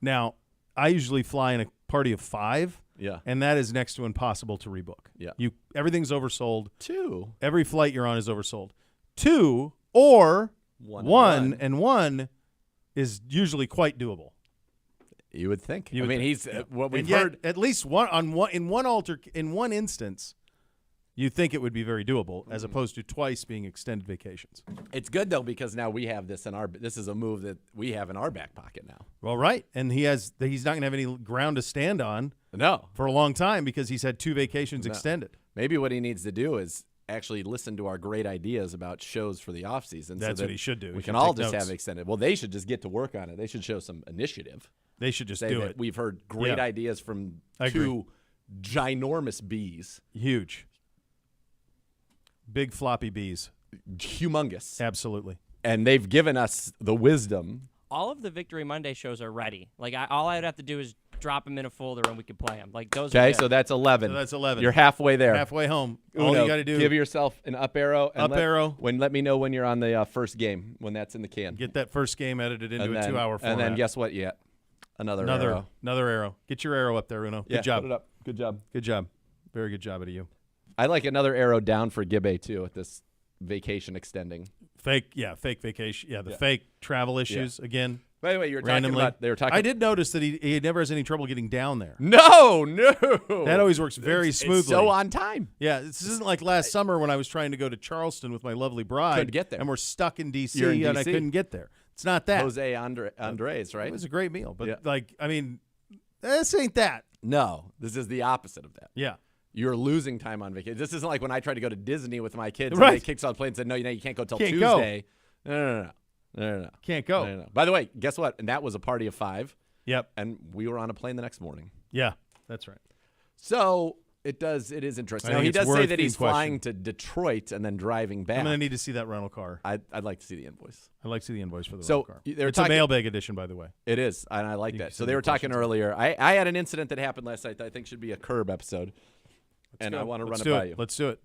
now I usually fly in a party of 5, Yeah. and that is next to impossible to rebook. Yeah. Everything's oversold. 2. Every flight you're on is oversold. 2 or One and 1 is usually quite doable. You would think. You I would mean, think, he's yeah. what we've And yet, heard. at least in one instance, you think it would be very doable, as opposed to twice being extended vacations. It's good though because now we have this in our. This is a move that we have in our back pocket now. Well, right, and he's not going to have any ground to stand on No, for a long time because he's had 2 vacations No. extended. maybe what he needs to do is actually listen to our great ideas about shows for the off season. That's so what that he should do. He We should can all take just notes. have extended. Well, they should just get to work on it. They should show some initiative. They should just Say do that it. we've heard great Yeah. ideas from I agree. 2 ginormous bees, Huge. Big floppy bees. humongous, Absolutely. and they've given us the wisdom. All of the Victory Monday shows are ready. Like all I'd have to do is drop them in a folder and we could play them. Like those. Okay, are so that's 11. So that's 11. You're halfway there. Halfway home. All Uno, you got to do give yourself an up arrow. And Up arrow. Let me know when you're on the first game when that's in the can. get that first game edited into and a then, 2-hour format. And then guess what? Yeah, another arrow. Another arrow. Get your arrow up there, Uno. Yeah, Good job. put it up. Good job. Good job. Very good job out of you. I like another arrow down for Gibbe too at this vacation extending. Fake vacation. Yeah, the fake travel issues again. By the way, you were Randomly. talking about they were talking. I did notice that he never has any trouble getting down there. No. That always works very smoothly. It's so on time. Yeah, this isn't like last summer when I was trying to go to Charleston with my lovely bride. Couldn't get there. And we're stuck in D.C. You're in and I DC. couldn't get there. It's not that. Jose Andres, right? It was a great meal. But, Yeah. I mean, this ain't that. No, this is the opposite of that. Yeah. You're losing time on vacation. This isn't like when I tried to go to Disney with my kids Right. and they kicked on the plane and said, no, you can't go till Can't go. Tuesday. No. Can't go. No. By the way, guess what? And that was a party of 5, Yep. and we were on a plane the next morning. Yeah, that's right. So it is interesting. I Now, think he it's does say worth that the he's question. flying to Detroit and then driving back. I'm going to need to see that rental car. I'd like to see the invoice. I'd like to see the invoice for the So, rental car. they were It's a talking- mailbag edition, by the way. It is, and I like You that. can So send they me were talking questions. earlier. I had an incident that happened last night that I think should be a curb episode, and I want to run it by you. Let's do it.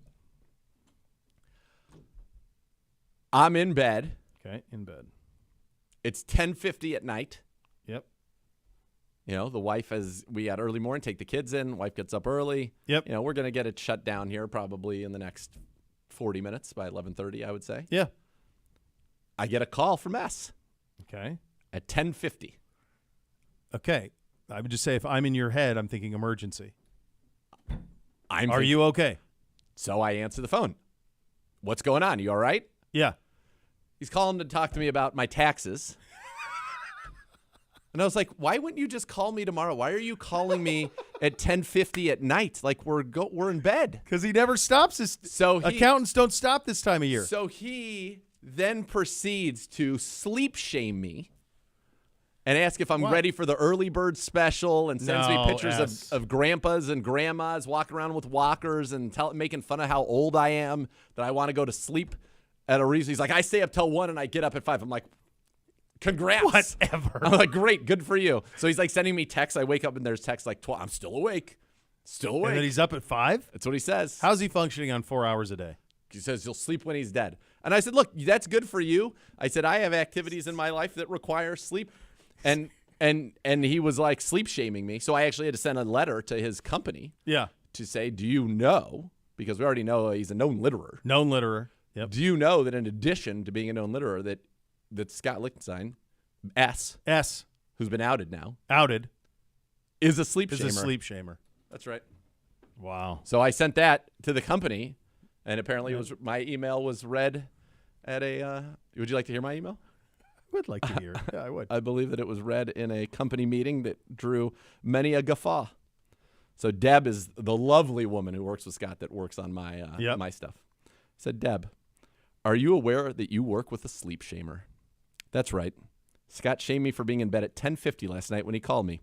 I'm in bed. Okay, in bed. It's 10:50 at night. Yep. You know, the wife we had early morning, take the kids in. Wife gets up early. Yep. You know, we're going to get it shut down here probably in the next 40 minutes by 11:30, I would say. Yeah. I get a call from S Okay. at 10:50. Okay. I would just say if I'm in your head, I'm thinking emergency. Are you okay? So I answer the phone. What's going on? You all right? Yeah. He's calling to talk to me about my taxes. And I was like, why wouldn't you just call me tomorrow? Why are you calling me at 10:50 at night? Like we're in bed. Because he never stops. Accountants don't stop this time of year. So he then proceeds to sleep shame me and ask if I'm ready for the early bird special and sends me pictures of grandpas and grandmas walking around with walkers and making fun of how old I am, that I want to go to sleep at a reason. He's like, I stay up till 1 and I get up at 5. I'm like, congrats. Whatever. I'm like, great, good for you. So he's like sending me texts. I wake up and there's texts like, I'm still awake. Still awake. And then he's up at 5? That's what he says. How's he functioning on 4 hours a day? He says you'll sleep when he's dead. And I said, look, that's good for you. I said, I have activities in my life that require sleep. And he was like sleep shaming me. So I actually had to send a letter to his company. Yeah. To say, do you know, because we already know he's a known litterer. Known litterer. Yep. Do you know that in addition to being a known litterer, that Scott Lichtenstein, S, who's been outed now, is a sleep shamer. Is a sleep shamer. That's right. Wow. So I sent that to the company, and apparently my email was read at a. Would you like to hear my email? I would like to hear it. Yeah, I would. I believe that it was read in a company meeting that drew many a guffaw. So Deb is the lovely woman who works with Scott that works on my my stuff. Said, Deb, are you aware that you work with a sleep shamer? That's right. Scott shamed me for being in bed at 10:50 last night when he called me.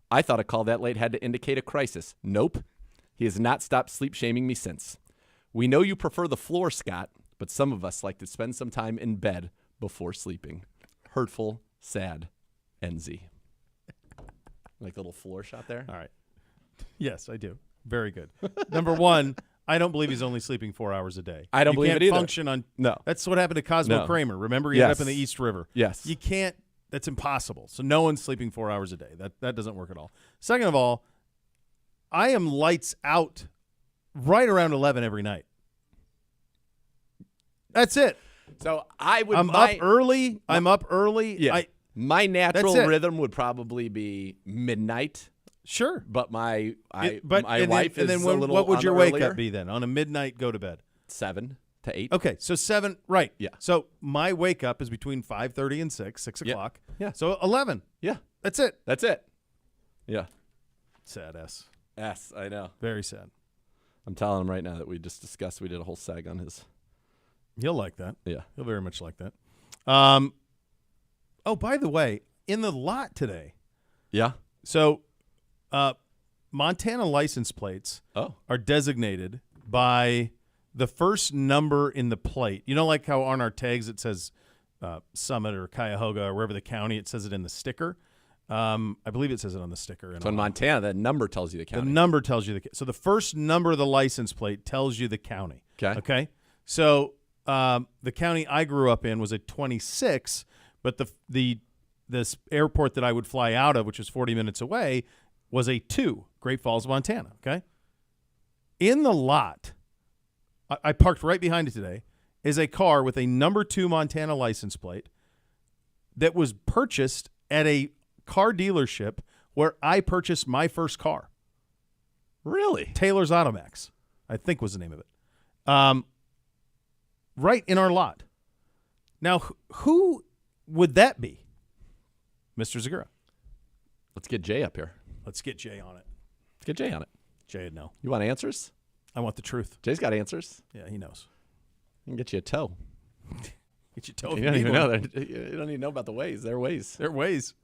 I thought a call that late had to indicate a crisis. Nope. He has not stopped sleep shaming me since. We know you prefer the floor, Scott, but some of us like to spend some time in bed before sleeping. Hurtful, sad, NZ. Like the little floor shot there? All right. Yes, I do. Very good. Number one, I don't believe he's only sleeping 4 hours a day. I don't believe it either. You can't function on. No. That's what happened to Cosmo Kramer. Remember, he ended up in the East River. Yes. You can't. That's impossible. So no one's sleeping 4 hours a day. That doesn't work at all. Second of all, I am lights out right around 11 every night. That's it. So I'm up early. Yeah. My natural That's it. rhythm would probably be midnight. Sure. But my wife and then is a little what would on your the wake earlier. up be then? On a midnight go to bed? 7 to 8. Okay, so 7, right. Yeah. So my wake up is between 5:30 and 6 o'clock. Yeah. So 11. Yeah. That's it. That's it. Yeah. Sad S. Yes, I know. Very sad. I'm telling him right now that we just discussed. We did a whole seg on his. He'll like that. Yeah. He'll very much like that. Oh, by the way, in the lot today. Yeah. So Montana license plates are designated by the first number in the plate. You know, like how on our tags it says Summit or Cuyahoga or wherever the county, it says it in the sticker. I believe it says it on the sticker. So in Montana, that number tells you the county. The number tells you so the first number of the license plate tells you the county. Okay. Okay. So the county I grew up in was a 26, but this airport that I would fly out of, which was 40 minutes away, was a 2, Great Falls, Montana. Okay. In the lot, I parked right behind it today, is a car with a number 2 Montana license plate that was purchased at a car dealership where I purchased my first car. Really? Taylor's Automax, I think was the name of it. Right in our lot. Now, who would that be? Mr. Zagura. Let's get Jay up here. Let's get Jay on it. Let's get Jay on it. Jay would know. You want answers? I want the truth. Jay's got answers. Yeah, he knows. He can get you a toe. Get your toe. You don't even know. You don't even know about the ways. Their ways. Their ways.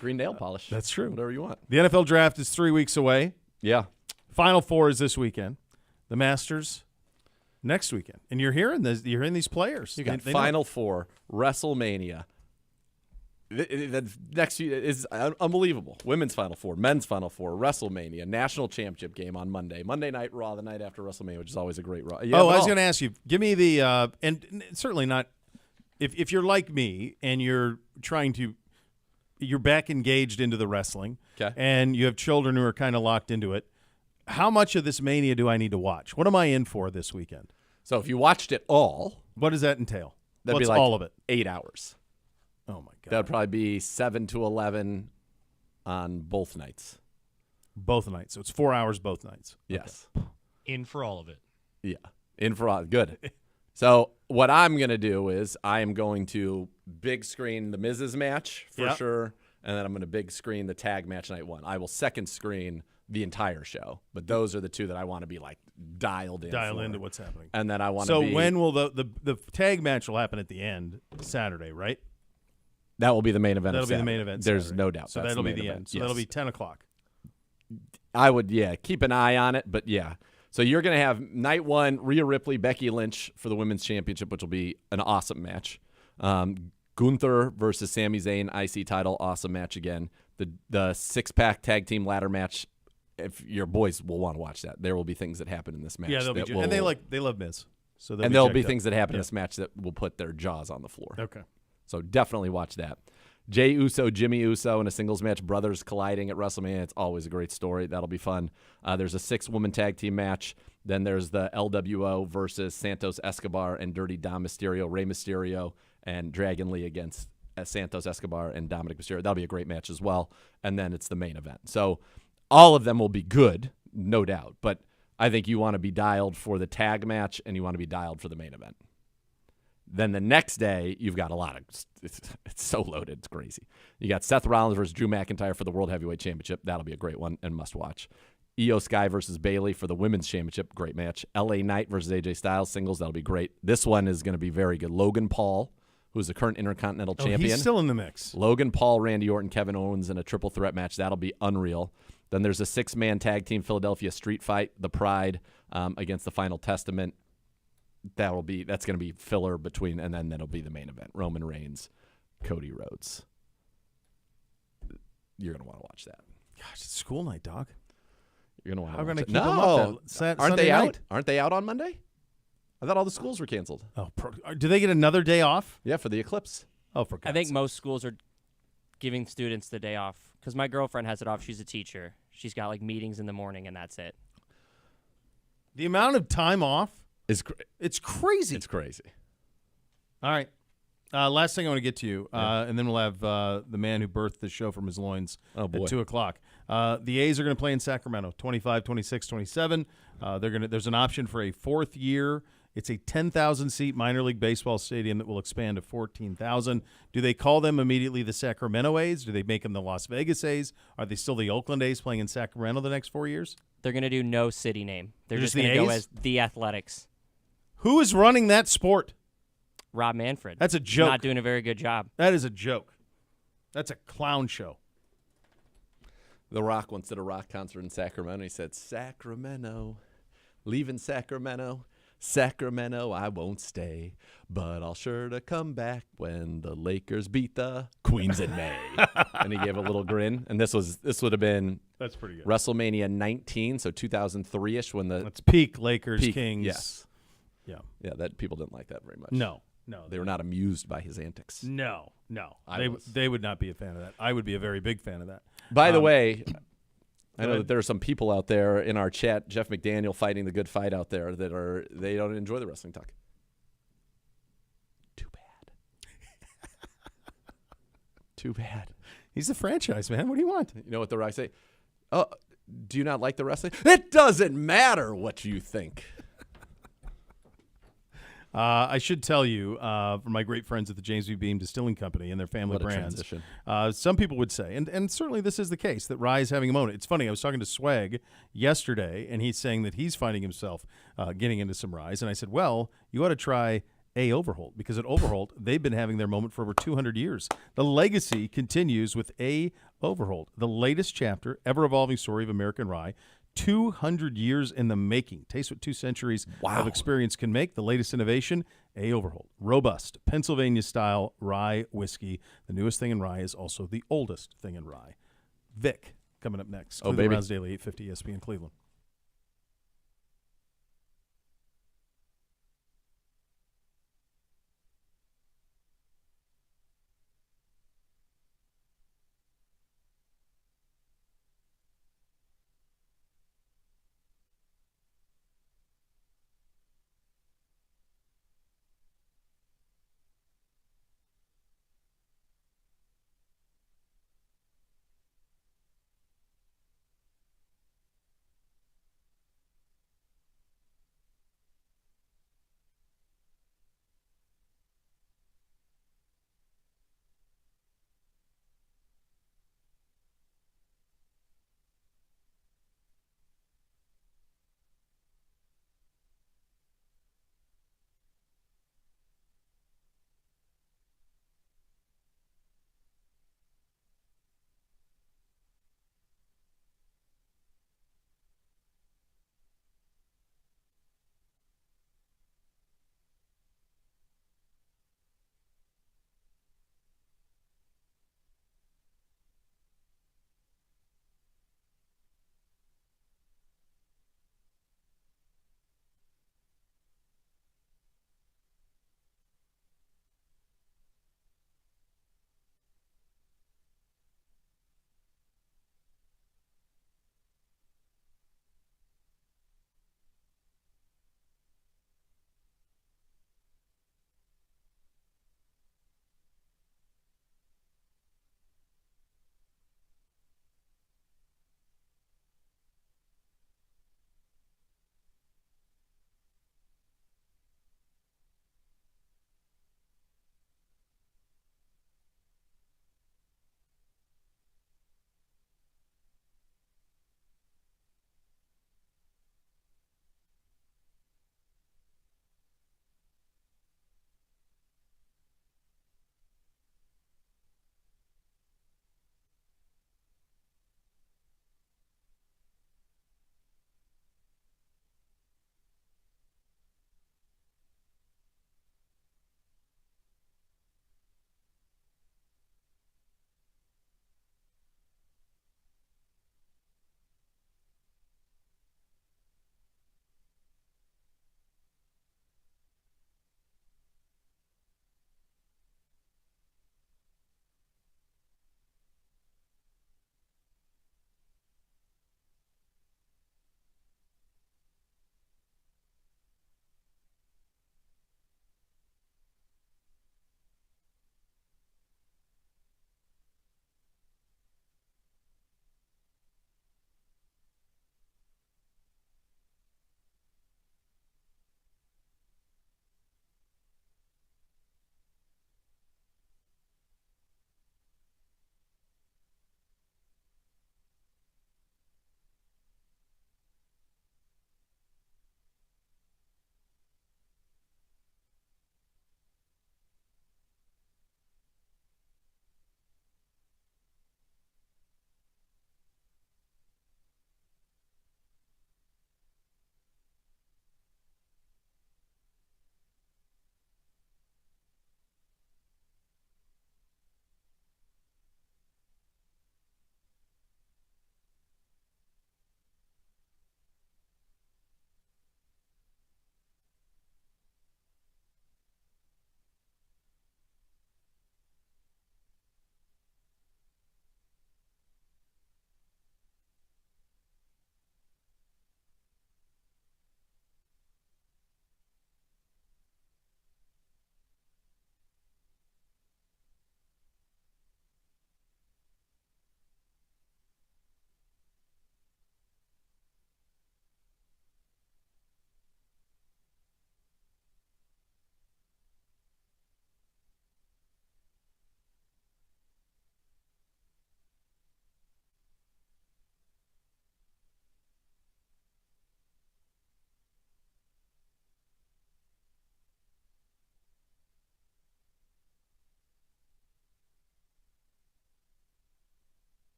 Green nail polish. That's true. Whatever you want. The NFL draft is 3 weeks away. Yeah. Final Four is this weekend. The Masters next weekend. And you're hearing these players. You got They Final Four, WrestleMania. The next is unbelievable. Women's Final Four, men's Final Four, WrestleMania, national championship game on Monday. Monday Night Raw, the night after WrestleMania, which is always a great Raw. I was going to ask you, give me the and certainly not if you're like me and you're back engaged into the wrestling, Okay. and you have children who are kind of locked into it, how much of this Mania do I need to watch? What am I in for this weekend? So if you watched it all, What does that entail? that'd What's be like all of it? 8 hours. Oh my God! That'd probably be 7 to 11 on both nights. Both nights, so it's 4 hours both nights. Yes. In for all of it. Yeah. In for all. Good. So what I'm going to do is I am going to big screen the Miz's match for Yep. sure, and then I'm going to big screen the tag match night 1. I will second screen the entire show, but those are the two that I want to be like dialed in. Dial for. into what's happening. And then I want to So be. when will the tag match will happen at the end Saturday, right? That will be the main event. That'll of be the Saturday. main event. There's Saturday. no doubt. So that's that'll be main the event. end. So Yes. that'll be 10 o'clock. I would, keep an eye on it, but yeah. So you're going to have night 1, Rhea Ripley, Becky Lynch for the Women's Championship, which will be an awesome match. Gunther versus Sami Zayn, IC title, awesome match again. The six-pack tag team ladder match, if your boys will want to watch that, there will be things that happen in this match. Yeah, they'll be that and they love Miz. So and there'll be jacked up. things that happen in Yeah. this match that will put their jaws on the floor. Okay. So definitely watch that. Jey Uso, Jimmy Uso in a singles match, brothers colliding at WrestleMania. It's always a great story. That'll be fun. There's a 6-woman tag team match. Then there's the LWO versus Santos Escobar and Dirty Dom Mysterio, Rey Mysterio, and Dragon Lee against Santos Escobar and Dominic Mysterio. That'll be a great match as well. And then it's the main event. So all of them will be good, no doubt. But I think you want to be dialed for the tag match and you want to be dialed for the main event. Then the next day, you've got a lot of it's so loaded. It's crazy. You got Seth Rollins versus Drew McIntyre for the World Heavyweight Championship. That'll be a great one and must watch. Io Sky versus Bayley for the Women's Championship. Great match. LA Knight versus AJ Styles singles. That'll be great. This one is going to be very good. Logan Paul, who's the current Intercontinental Champion. He's still in the mix. Logan Paul, Randy Orton, Kevin Owens in a triple threat match. That'll be unreal. Then there's a 6-man tag team Philadelphia street fight, the Pride against the Final Testament. That's going to be filler between, and then that'll be the main event. Roman Reigns, Cody Rhodes. You're going to want to watch that. Gosh, it's school night, dog. You're going to How want are to we watch gonna it. keep them No, up that aren't Sunday they night? out? Aren't they out on Monday? I thought all the schools were canceled. Oh, do they get another day off? Yeah, for the eclipse. Oh, for I God's think sake. most schools are giving students the day off because my girlfriend has it off. She's a teacher. She's got like meetings in the morning and that's it. The amount of time off, It's crazy. It's crazy. All right. Last thing I want to get to you, and then we'll have the man who birthed the show from his loins Oh, boy. at 2 o'clock. The A's are going to play in Sacramento, 25, 26, 27. There's an option for a 4th year. It's a 10,000-seat minor league baseball stadium that will expand to 14,000. Do they call them immediately the Sacramento A's? Do they make them the Las Vegas A's? Are they still the Oakland A's playing in Sacramento the next 4 years? They're going to do no city name. They're Just just going the to go A's? as the Athletics. Who is running that sport? Rob Manfred. That's a joke. Not doing a very good job. That is a joke. That's a clown show. The Rock once did a rock concert in Sacramento. He said, Sacramento, leaving Sacramento. Sacramento, I won't stay, but I'll sure to come back when the Lakers beat the Queens in May. And he gave a little grin. And this would have been That's pretty good. WrestleMania 19, so 2003-ish when the That's peak Lakers peak, Kings. Yes. Yeah. Yeah, that people didn't like that very much. No. They were not amused by his antics. No. I was. They would not be a fan of that. I would be a very big fan of that. By the way, I go know ahead. that there are some people out there in our chat, Jeff McDaniel fighting the good fight out there, they don't enjoy the wrestling talk. Too bad. Too bad. He's the franchise man. What do you want? You know what the Rock say? Oh, do you not like the wrestling? It doesn't matter what you think. I should tell you, from my great friends at the James B. Beam Distilling Company and their family What a brands, transition. some people would say, and certainly this is the case, that Rye is having a moment. It's funny, I was talking to Swag yesterday, and he's saying that he's finding himself getting into some Ryes, and I said, well, you ought to try A. Overholt, because at Overholt, they've been having their moment for over 200 years. The legacy continues with A. Overholt, the latest chapter, ever-evolving story of American Rye, 200 years in the making. Taste what 2 centuries of experience can make. The latest innovation, A. Overholt. Robust, Pennsylvania-style rye whiskey. The newest thing in rye is also the oldest thing in rye. Vic, coming up next. Oh, Cleveland baby. Browns Daily, 850 ESPN Cleveland.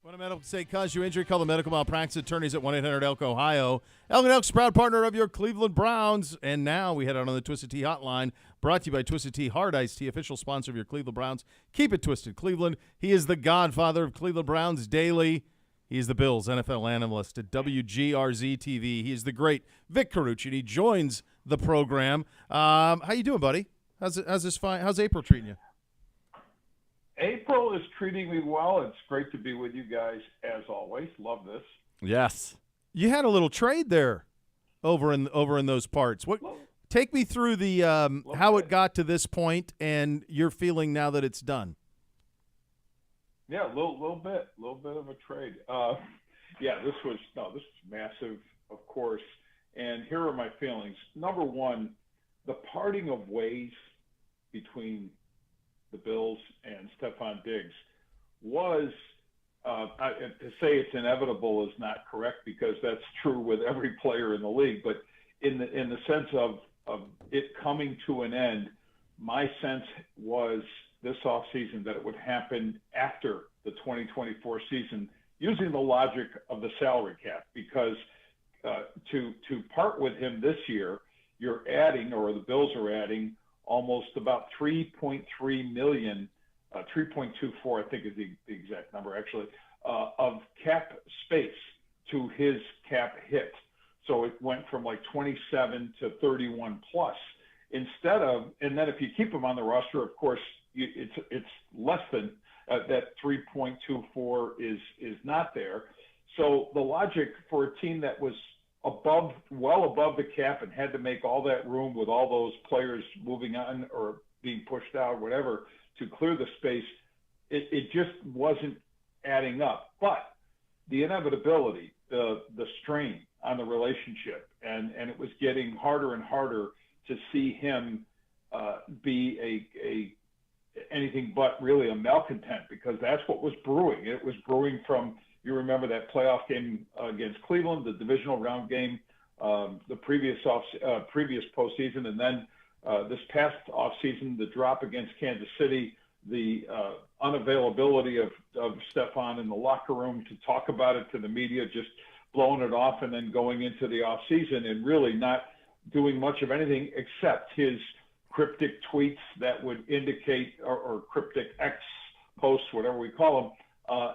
When a medical mistake cause you injury, call the medical malpractice attorneys at 1-800-ELK, Ohio. Elk and Elk's proud partner of your Cleveland Browns. And now we head out on the Twisted Tea Hotline, brought to you by Twisted Tea Hard Iced Tea, official sponsor of your Cleveland Browns. Keep it twisted, Cleveland. He is the godfather of Cleveland Browns Daily. He is the Bills NFL analyst at WGRZ-TV. He is the great Vic Carucci, and he joins the program. How you doing, buddy? How's April treating you? April is treating me well. It's great to be with you guys as always. Love this. Yes. You had a little trade there over in those parts. Take me through the how it got to this point and your feeling now that it's done. Yeah, a little bit of a trade. This was massive, of course. And here are my feelings. Number one, the parting of ways between the Bills and Stephon Diggs was, to say it's inevitable is not correct because that's true with every player in the league. But in the sense of it coming to an end, my sense was this offseason that it would happen after the 2024 season, using the logic of the salary cap, because to part with him this year, you're adding, or the Bills are adding, almost about $3.3 million, 3.24, I think is the exact number actually, of cap space to his cap hit. So it went from like 27 to 31 plus. Instead of, and then if you keep him on the roster, of course, it's less than that 3.24 is not there. So the logic for a team that was well above the cap and had to make all that room with all those players moving on or being pushed out, whatever, to clear the space, it just wasn't adding up. But the inevitability, the strain on the relationship, and it was getting harder and harder to see him be anything but really a malcontent, because that's what was brewing. It was brewing from, you remember that playoff game against Cleveland, the divisional round game, the previous postseason, and then this past offseason, the drop against Kansas City, the unavailability of Stephon in the locker room to talk about it to the media, just blowing it off, and then going into the offseason and really not doing much of anything except his cryptic tweets that would indicate, or cryptic X posts, whatever we call them,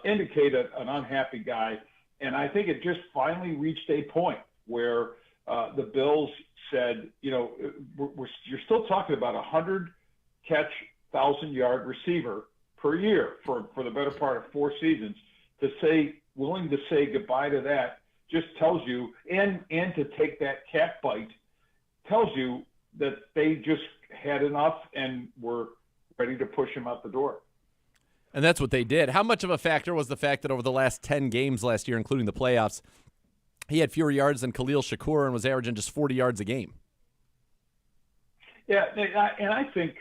indicate an unhappy guy. And I think it just finally reached a point where the Bills said, you're still talking about 100-catch, 1,000-yard receiver per year for the better part of 4 seasons. Willing to say goodbye to that just tells you, and to take that cap bite, tells you that they just had enough and were ready to push him out the door. And that's what they did. How much of a factor was the fact that over the last 10 games last year, including the playoffs, he had fewer yards than Khalil Shakur and was averaging just 40 yards a game? Yeah, and I think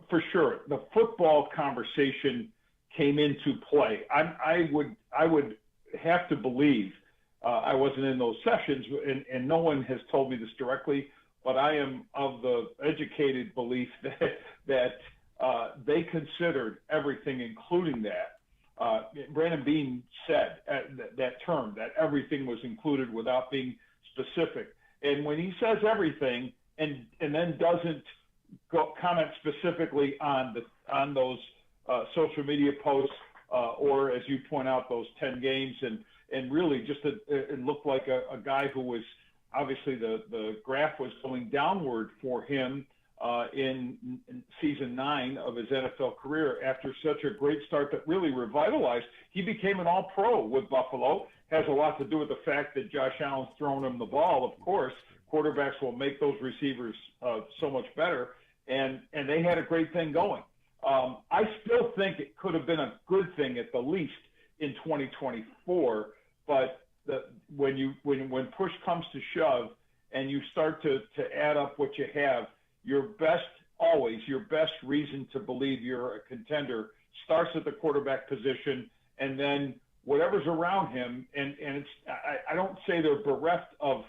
for sure the football conversation came into play. I would have to believe, I wasn't in those sessions, and no one has told me this directly, but I am of the educated belief that they considered everything, including that. Brandon Beane said that term, that everything was included without being specific. And when he says everything and then doesn't comment specifically on those social media posts or, as you point out, those 10 games, and really just it looked like a guy who was obviously the graph was going downward for him in season 9 of his NFL career after such a great start that really revitalized. He became an all-pro with Buffalo. Has a lot to do with the fact that Josh Allen's thrown him the ball, of course. Quarterbacks will make those receivers so much better, and they had a great thing going. I still think it could have been a good thing at the least in 2024, but when push comes to shove and you start to add up what you have, your best reason to believe you're a contender starts at the quarterback position, and then whatever's around him. And it's, I don't say they're bereft of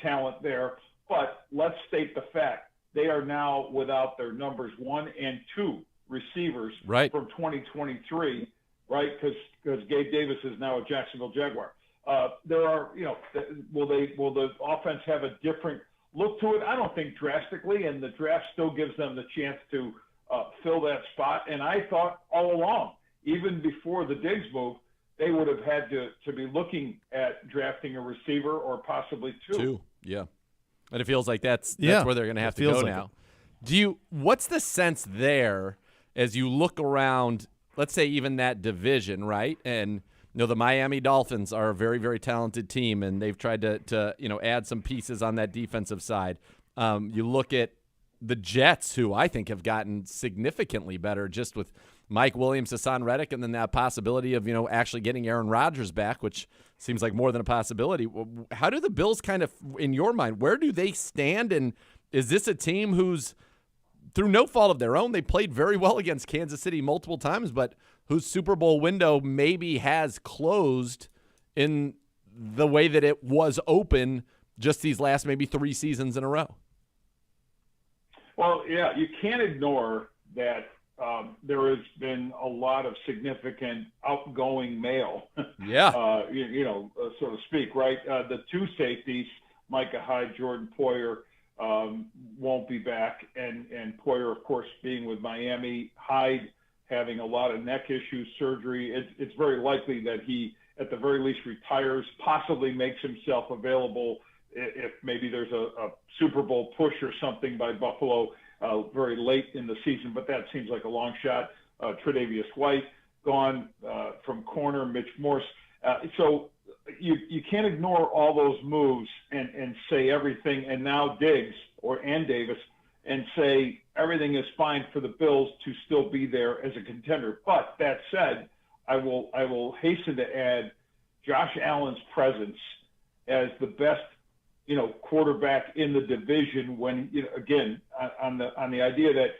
talent there, but let's state the fact. They are now without their numbers 1 and 2 receivers right from 2023, right? Because Gabe Davis is now a Jacksonville Jaguar. There are, will the offense have a different look to it? I don't think drastically, and the draft still gives them the chance to fill that spot. And I thought all along, even before the Diggs move, they would have had to be looking at drafting a receiver or possibly two. Yeah. And it feels like that's where they're going to have to go now. What's the sense there as you look around, let's say even that division, right? And the Miami Dolphins are a very, very talented team, and they've tried to add some pieces on that defensive side. You look at the Jets, who I think have gotten significantly better just with Mike Williams, Hassan Reddick, and then that possibility of actually getting Aaron Rodgers back, which seems like more than a possibility. How do the Bills kind of, in your mind, where do they stand? And is this a team who's, through no fault of their own, they played very well against Kansas City multiple times, but whose Super Bowl window maybe has closed in the way that it was open just these last maybe 3 seasons in a row? Well, yeah, you can't ignore that there has been a lot of significant outgoing mail, so to speak, right? The 2 safeties, Micah Hyde, Jordan Poyer, won't be back, and Poyer, of course, being with Miami, Hyde having a lot of neck issues, surgery. It's very likely that he, at the very least, retires, possibly makes himself available if maybe there's a Super Bowl push or something by Buffalo very late in the season, but that seems like a long shot. Tre'Davious White gone from corner, Mitch Morse. So you can't ignore all those moves and say everything, and now Diggs and Davis, and say everything is fine for the Bills to still be there as a contender. But that said, I will hasten to add Josh Allen's presence as the best quarterback in the division when, again, on the idea that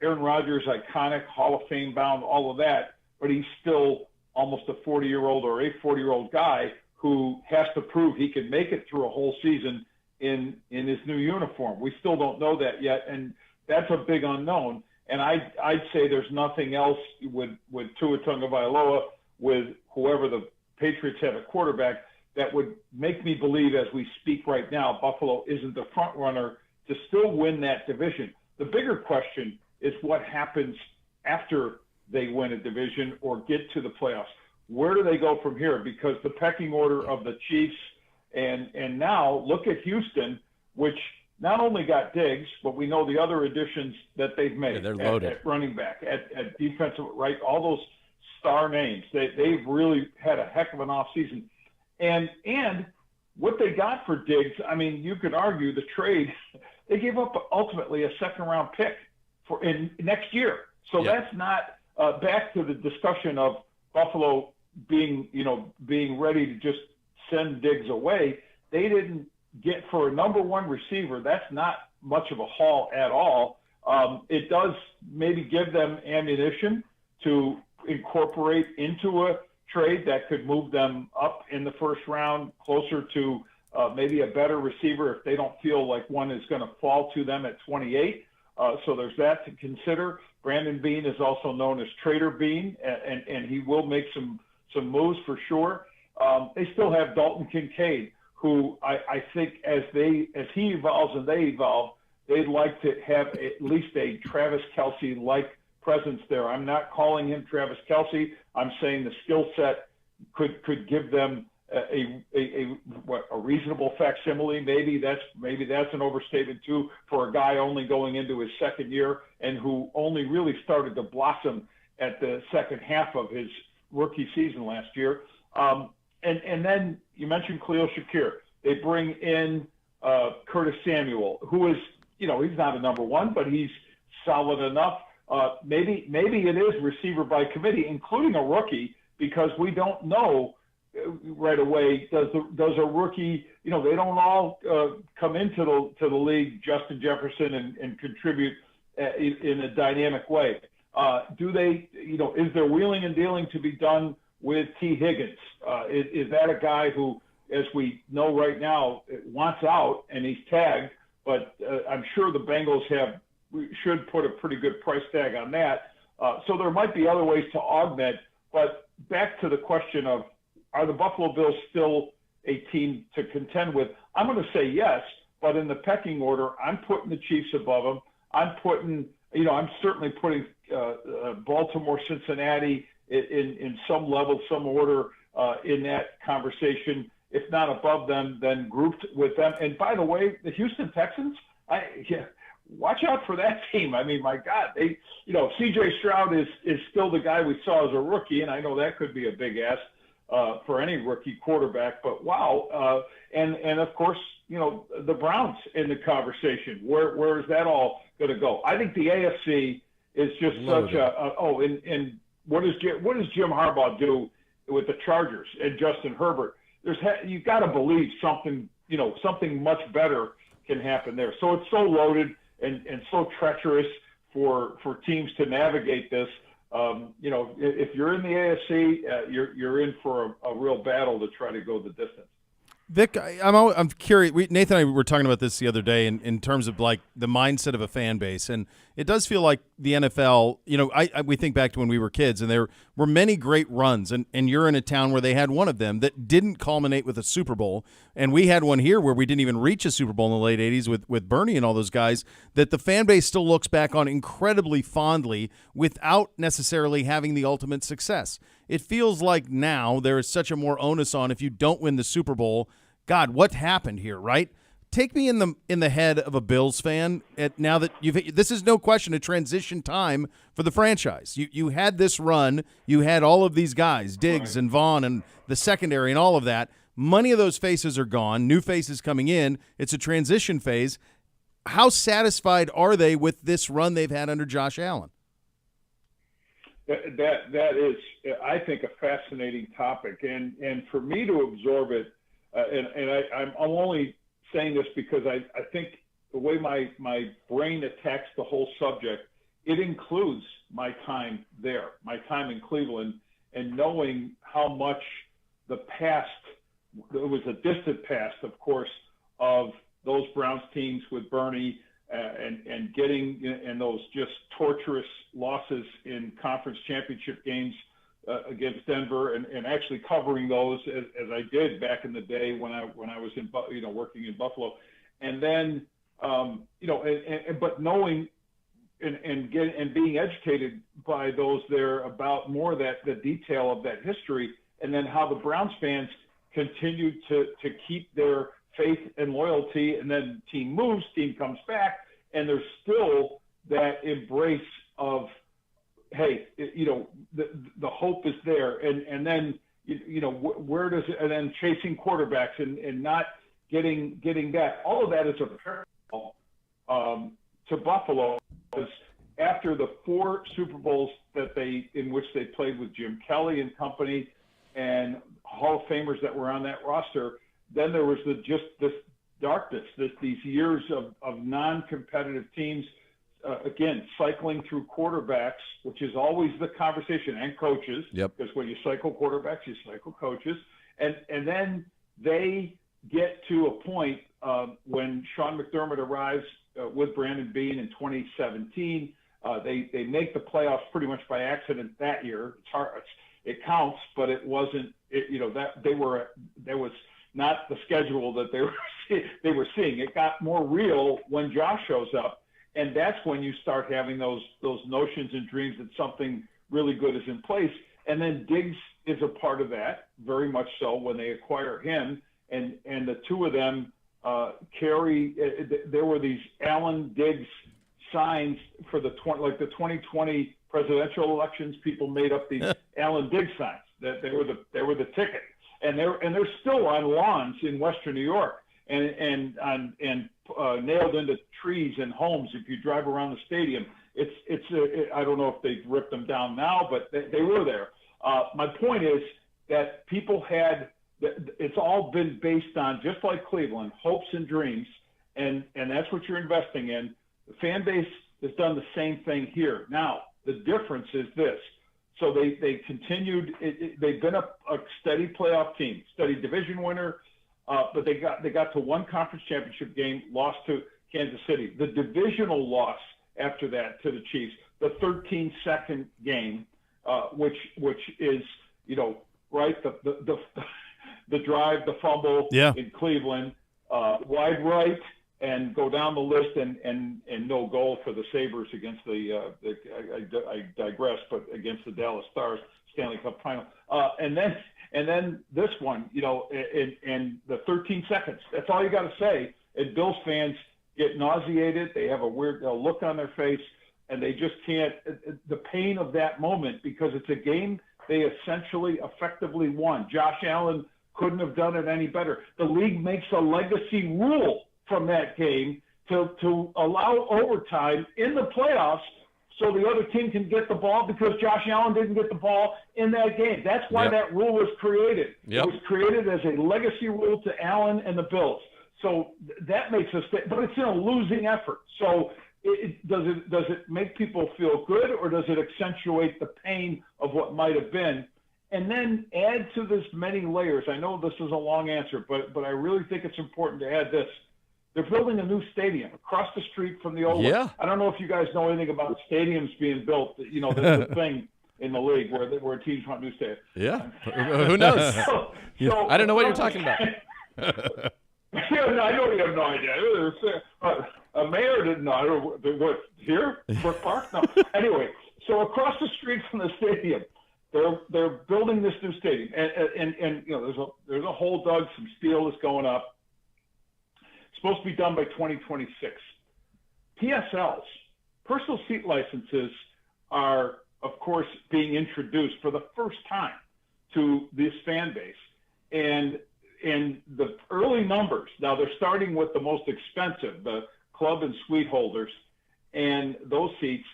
Aaron Rodgers, iconic, Hall of Fame bound, all of that, but he's still almost a 40-year-old or a 40-year-old guy who has to prove he can make it through a whole season in his new uniform. We still don't know that yet, and that's a big unknown. And I'd say there's nothing else with Tua Tagovailoa, with whoever the Patriots have at quarterback, that would make me believe, as we speak right now, Buffalo isn't the front runner to still win that division. The bigger question is what happens after they win a division or get to the playoffs. Where do they go from here? Because the pecking order of the Chiefs and now look at Houston, which not only got Diggs, but we know the other additions that they've made. Yeah, they're loaded. At running back, at defensive, right? All those star names. They've really had a heck of an offseason. And what they got for Diggs, I mean, you could argue the trade, they gave up ultimately a second-round pick for in next year. So that's not back to the discussion of Buffalo being ready to just send Diggs away. They didn't get for a number 1 receiver. That's not much of a haul at all. It does maybe give them ammunition to incorporate into a trade that could move them up in the first round, closer to maybe a better receiver if they don't feel like one is going to fall to them at 28. So there's that to consider. Brandon Beane is also known as Trader Beane, and he will make some moves for sure. They still have Dalton Kincaid, who I think as he evolves and they evolve, they'd like to have at least a Travis Kelce-like presence there. I'm not calling him Travis Kelce. I'm saying the skill set could give them a reasonable facsimile. Maybe that's an overstatement too for a guy only going into his second year and who only really started to blossom at the second half of his rookie season last year. And then you mentioned Khalil Shakir. They bring in Curtis Samuel, who is, he's not a number 1, but he's solid enough. Maybe it is receiver by committee, including a rookie, because we don't know right away. Does a rookie? They don't all come into the league, Justin Jefferson, and contribute in a dynamic way. Do they? Is there wheeling and dealing to be done with T. Higgins? Is that a guy who, as we know right now, wants out and he's tagged? But I'm sure the Bengals should put a pretty good price tag on that. So there might be other ways to augment But back to the question of, are the Buffalo Bills still a team to contend with? I'm going to say yes, but in the pecking order, I'm putting the Chiefs above them. I'm certainly putting Baltimore, Cincinnati in some level, some order in that conversation. If not above them, then grouped with them. And by the way, the Houston Texans, watch out for that team. I mean, my God, C.J. Stroud is still the guy we saw as a rookie, and I know that could be a big ask for any rookie quarterback. But wow, and of course, the Browns in the conversation. Where is that all going to go? I think the AFC is just such and what does Jim Harbaugh do with the Chargers and Justin Herbert? You've got to believe something much better can happen there. So it's so loaded and so treacherous for teams to navigate this. If you're in the AFC, you're in for a real battle to try to go the distance. Vic, I'm curious. Nathan and I were talking about this the other day in terms of like the mindset of a fan base, and it does feel like the NFL. We think back to when we were kids, and there were many great runs, and you're in a town where they had one of them that didn't culminate with a Super Bowl, and we had one here where we didn't even reach a Super Bowl in the late '80s with Bernie and all those guys. That the fan base still looks back on incredibly fondly without necessarily having the ultimate success. It feels like now there is such a more onus on if you don't win the Super Bowl. God, what happened here, right? Take me in the head of a Bills fan now that this is no question a transition time for the franchise. You had this run, you had all of these guys, Diggs and Vaughn and the secondary and all of that. Many of those faces are gone, new faces coming in. It's a transition phase. How satisfied are they with this run they've had under Josh Allen? That is, I think, a fascinating topic, and for me to absorb it. I'm only saying this because I think the way my brain attacks the whole subject, it includes my time there, my time in Cleveland, and knowing how much the past, it was a distant past, of course, of those Browns teams with Bernie and getting in those just torturous losses in conference championship games against Denver, and actually covering those as I did back in the day when I was in working in Buffalo, and then but knowing and being educated by those there about more that the detail of that history, and then how the Browns fans continued to keep their faith and loyalty, and then team moves, team comes back, and there's still that embrace of, hey, the hope is there, and then where does it, and then chasing quarterbacks and not getting back. All of that is a parallel to Buffalo, because after the 4 Super Bowls in which they played with Jim Kelly and company and Hall of Famers that were on that roster, then there was just this darkness, these years of non-competitive teams. Again, cycling through quarterbacks, which is always the conversation, and coaches. Yep. Because when you cycle quarterbacks, you cycle coaches, and then they get to a point when Sean McDermott arrives with Brandon Beane in 2017. They make the playoffs pretty much by accident that year. It's hard, it counts, but it wasn't. That was not the schedule that they were seeing. It got more real when Josh shows up. And that's when you start having those notions and dreams that something really good is in place. And then Diggs is a part of that, very much so, when they acquire him. And the two of them carry – there were these Allen Diggs signs for the 2020 presidential elections. People made up these Allen Diggs signs. That they were the ticket. And they're still on lawns in Western New York and nailed into trees and homes. If you drive around the stadium, I don't know if they've ripped them down now, but they were there. My point is that people it's all been based on, just like Cleveland, hopes and dreams, and that's what you're investing in. The fan base has done the same thing here. Now, the difference is this. So they continued. They've been a steady playoff team, steady division winner, but they got to one conference championship game, lost to Kansas City. The divisional loss after that to the Chiefs, the 13-second game which is, right, the drive, the fumble in Cleveland, wide right, and go down the list and no goal for the Sabres against I digress, but against the Dallas Stars Stanley Cup final. And then this one, in the 13 seconds. That's all you got to say. And Bills fans get nauseated. They have a weird look on their face, and they just can't. The pain of that moment, because it's a game they essentially effectively won. Josh Allen couldn't have done it any better. The league makes a legacy rule from that game to allow overtime in the playoffs so the other team can get the ball, because Josh Allen didn't get the ball in that game. That's why that rule was created. It was created as a legacy rule to Allen and the Bills. So that makes us – but it's in a losing effort. So does it make people feel good, or does it accentuate the pain of what might have been? And then add to this many layers. I know this is a long answer, but I really think it's important to add this. They're building a new stadium across the street from the old one. I don't know if you guys know anything about stadiums being built. This is a thing in the league where teams want new stadiums. Yeah. Who knows? I don't know what you're talking about. I know you have no idea. A mayor didn't know. I don't know. What, here? Brook Park? No. Anyway, so across the street from the stadium, they're building this new stadium. And there's a hole dug, some steel is going up. Supposed to be done by 2026. PSLs, personal seat licenses, are, of course, being introduced for the first time to this fan base. And the early numbers, now they're starting with the most expensive, the club and suite holders, and those seats.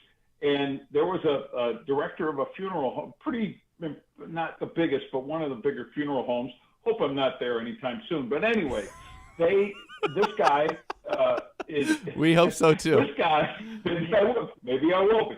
And there was a director of a funeral home, pretty, not the biggest, but one of the bigger funeral homes. Hope I'm not there anytime soon. But anyway, this guy is. We hope so too. This guy, maybe I will be.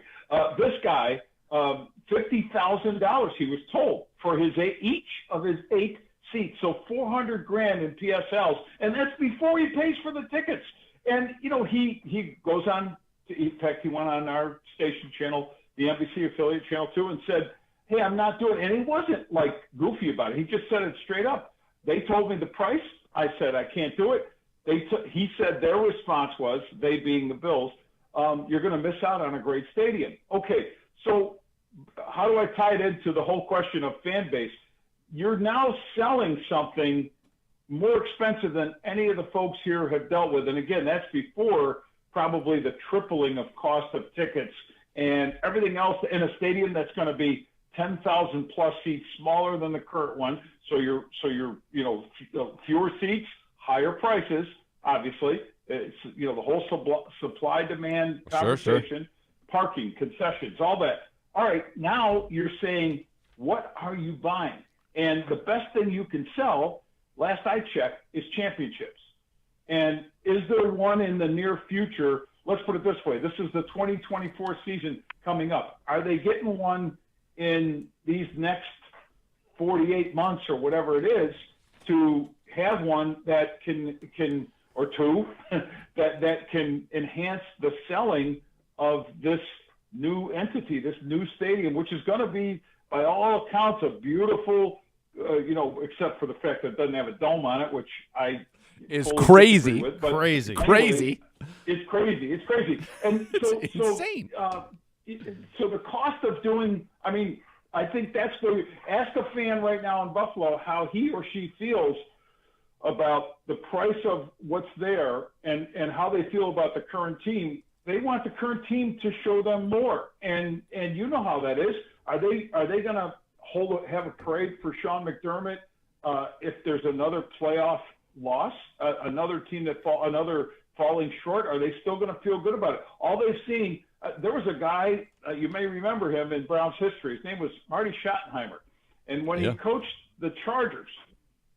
This guy, $50,000 he was told for each of his 8 seats, so $400,000 in PSLs, and that's before he pays for the tickets. And he goes on. In fact, he went on our station channel, the NBC affiliate channel 2, and said, "Hey, I'm not doing it." And he wasn't like goofy about it. He just said it straight up. They told me the price. I said, I can't do it. He said their response was, they being the Bills, you're going to miss out on a great stadium. Okay, so how do I tie it into the whole question of fan base? You're now selling something more expensive than any of the folks here have dealt with. And again, that's before probably the tripling of cost of tickets and everything else in a stadium that's going to be 10,000 plus seats smaller than the current one. So you're fewer seats, higher prices, obviously. It's, the whole supply demand conversation, parking, concessions, all that. All right, now you're saying, what are you buying? And the best thing you can sell, last I checked, is championships. And is there one in the near future? Let's put it this way. This is the 2024 season coming up. Are they getting one in these next 48 months or whatever it is to have one that can or two that can enhance the selling of this new entity, this new stadium, which is going to be, by all accounts, a beautiful, except for the fact that it doesn't have a dome on it, which I is crazy. With, crazy. Anyway, crazy. It's crazy. It's crazy. And it's insane. So the cost of doing, I think that's where ask a fan right now in Buffalo how he or she feels about the price of what's there and how they feel about the current team. They want the current team to show them more. And you know how that is. Are they going to have a parade for Sean McDermott if there's another playoff loss, another team another falling short? Are they still going to feel good about it? All they've seen, there was a guy, you may remember him in Browns history. His name was Marty Schottenheimer. And when he coached the Chargers,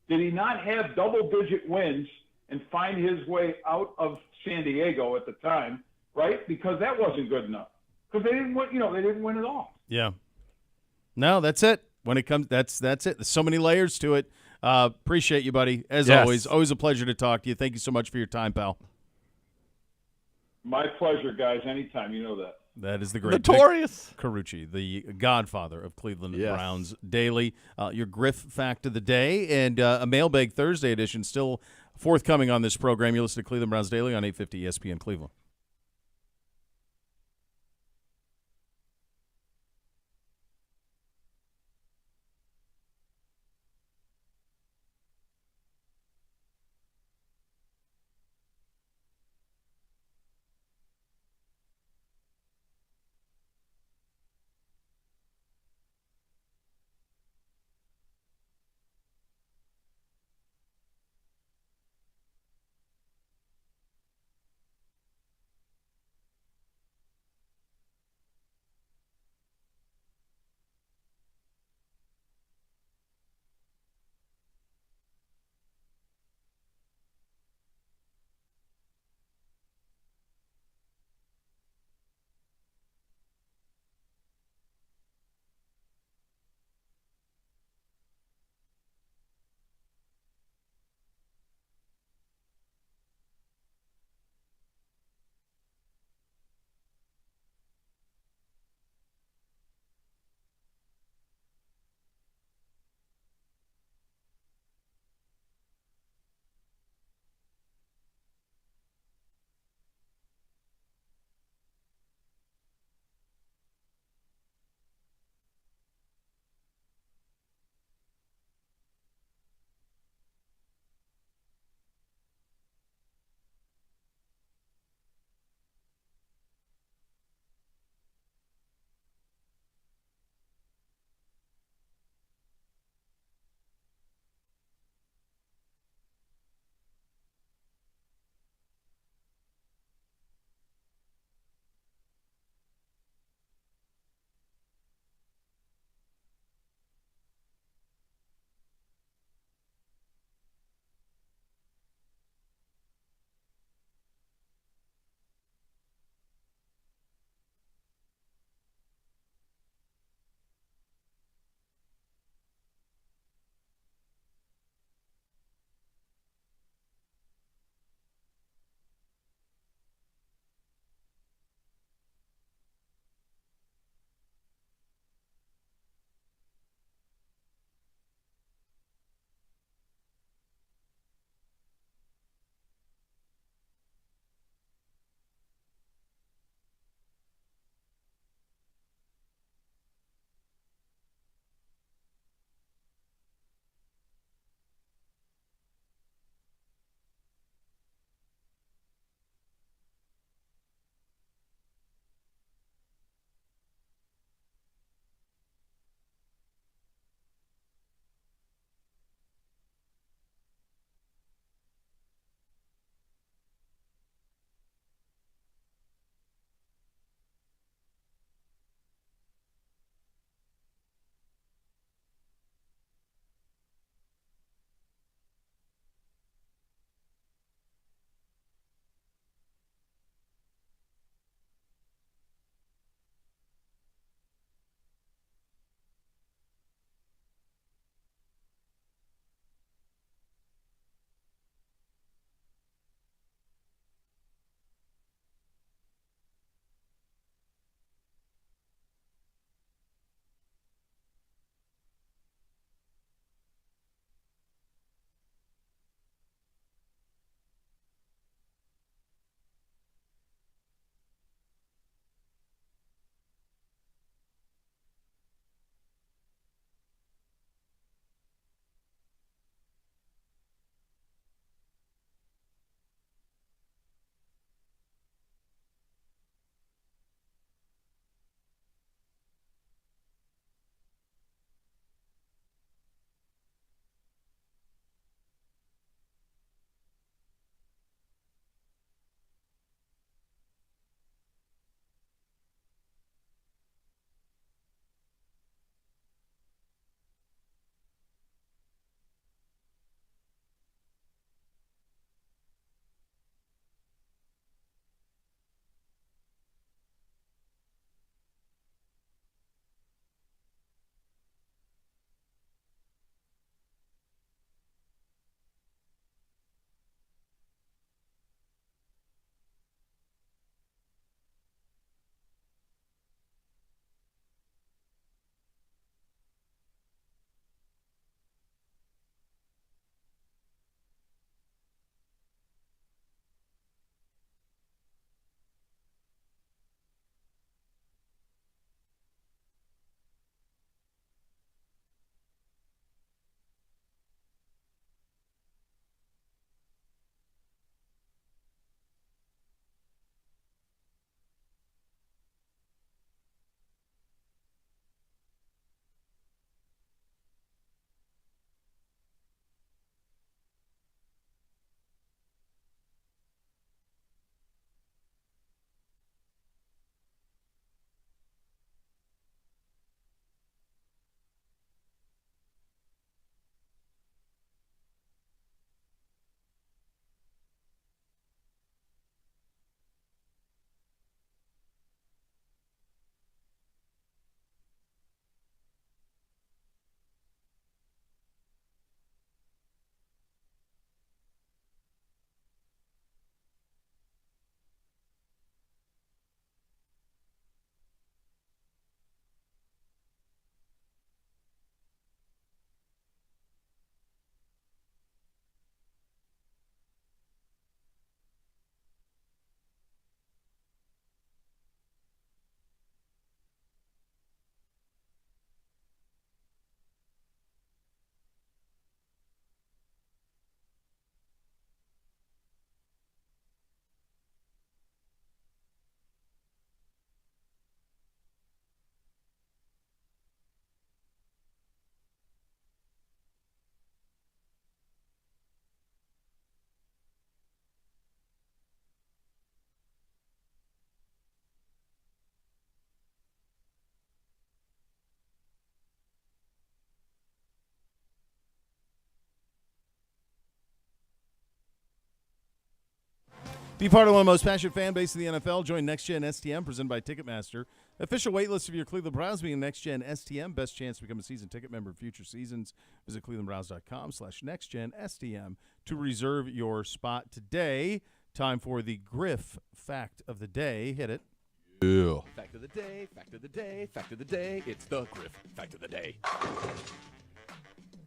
did he not have double-digit wins and find his way out of San Diego at the time, right? Because that wasn't good enough. Because they didn't win, they didn't win at all. Yeah. No, that's it. When it comes, that's it. There's so many layers to it. Appreciate you, buddy. As always a pleasure to talk to you. Thank you so much for your time, pal. My pleasure, guys. Anytime. You know that. That is the great Notorious. Carucci, the godfather of Cleveland Yes. Browns Daily. Your Griff fact of the day and a Mailbag Thursday edition still forthcoming on this program. You listen to Cleveland Browns Daily on 850 ESPN Cleveland. Be part of one of the most passionate fan base in the NFL. Join Next Gen STM, presented by Ticketmaster. Official waitlist of your Cleveland Browns being Next Gen STM. Best chance to become a season ticket member in future seasons. Visit clevelandbrowns.com/nextgen to reserve your spot today. Time for the Griff Fact of the Day. Hit it. Ew. Fact of the day, fact of the day, fact of the day. It's the Griff Fact of the Day.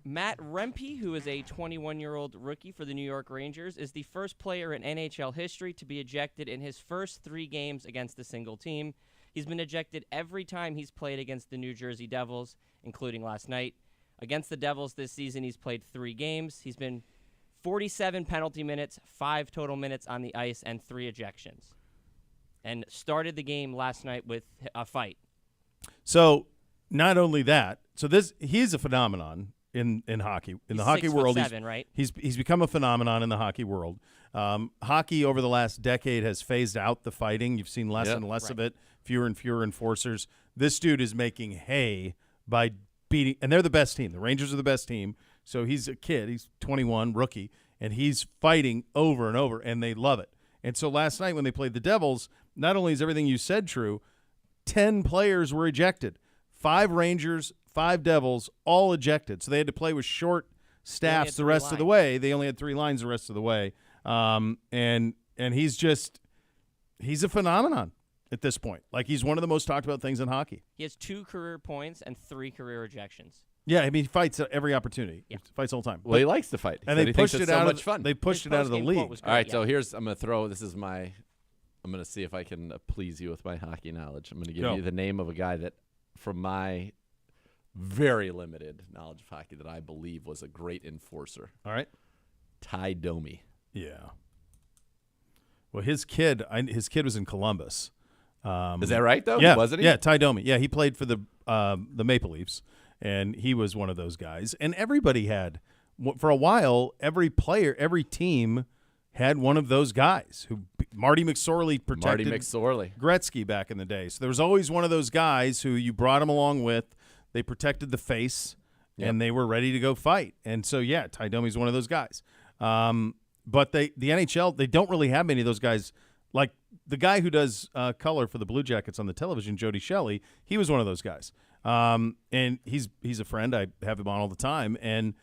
Matt Rempe, who is a 21-year-old rookie for the New York Rangers, is the first player in NHL history to be ejected in his first 3 games against a single team. He's been ejected every time he's played against the New Jersey Devils, including last night. Against the Devils this season, he's played 3 games. He's been 47 penalty minutes, 5 total minutes on the ice, and 3 ejections. And started the game last night with a fight. So, not only that, he's a phenomenon in hockey. In the hockey world, 6'7", right? He's become a phenomenon in the hockey world. Hockey over the last decade has phased out the fighting. You've seen less and less of it, fewer and fewer enforcers. This dude is making hay by beating, and they're the best team. The Rangers are the best team. So he's a kid. He's 21, rookie, and he's fighting over and over, and they love it. And so last night when they played the Devils, not only is everything you said true, 10 players were ejected. 5 Rangers, 5 Devils, all ejected. So they had to play with short staffs the rest of the way. They only had 3 lines the rest of the way. And he's a phenomenon at this point. Like, he's one of the most talked about things in hockey. He has 2 career points and 3 career ejections. Yeah, I mean, he fights at every opportunity. Yeah. He fights all the time. Well, he likes to fight. And they pushed it out so much fun. They pushed it out of the league. Great, all right, so here's I'm going to throw I'm going to see if I can please you with my hockey knowledge. I'm going to give you the name of a guy that, from my very limited knowledge of hockey, that I believe was a great enforcer. All right. Ty Domi. Yeah. Well, his kid was in Columbus. Is that right, though? Yeah. Wasn't he? Yeah, Ty Domi. Yeah, he played for the Maple Leafs, and he was one of those guys. And everybody had, for a while, every team had one of those guys who Marty McSorley protected. Gretzky back in the day. So there was always one of those guys who you brought him along with. They protected the face, and they were ready to go fight. And so, yeah, Ty Domi's one of those guys. But the NHL, they don't really have many of those guys. Like the guy who does color for the Blue Jackets on the television, Jody Shelley, he was one of those guys. And he's a friend. I have him on all the time. And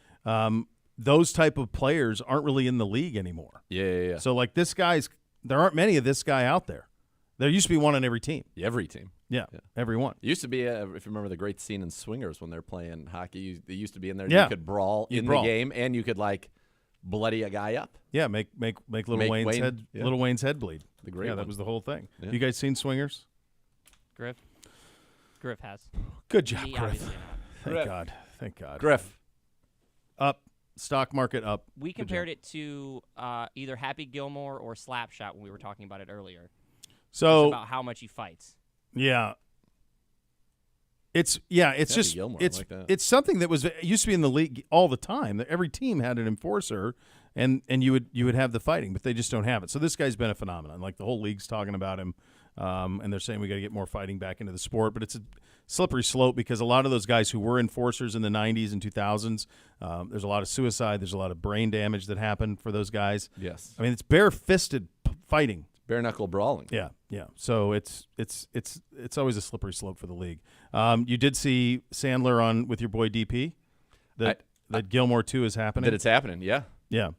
those type of players aren't really in the league anymore. Yeah. So, like, there aren't many of this guy out there. There used to be one on every team. Every team. Yeah, every one. It used to be, if you remember the great scene in Swingers when they're playing hockey, they used to be in there. Yeah. You could brawl the game, and you could, like, bloody a guy up. Yeah, make Little Wayne's head bleed. The great one. That was the whole thing. Yeah. You guys seen Swingers? Griff has. Good job, Me, Griff. obviously not. Thank God. Griff. Up. Stock market up. We compared it to either Happy Gilmore or Slapshot when we were talking about it earlier. So about how much he fights. Yeah. It's Happy just Gilmore, it's I like that. it's something that used to be in the league all the time. That every team had an enforcer, and you would have the fighting, but they just don't have it. So this guy's been a phenomenon. Like, the whole league's talking about him, and they're saying we got to get more fighting back into the sport. But it's a slippery slope because a lot of those guys who were enforcers in the 90s and 2000s, there's a lot of suicide. There's a lot of brain damage that happened for those guys. Yes. I mean, it's bare-fisted fighting. Bare knuckle brawling. Yeah. So it's always a slippery slope for the league. You did see Sandler on with your boy DP that Gilmore 2 is happening. That it's happening. Yeah. Yeah.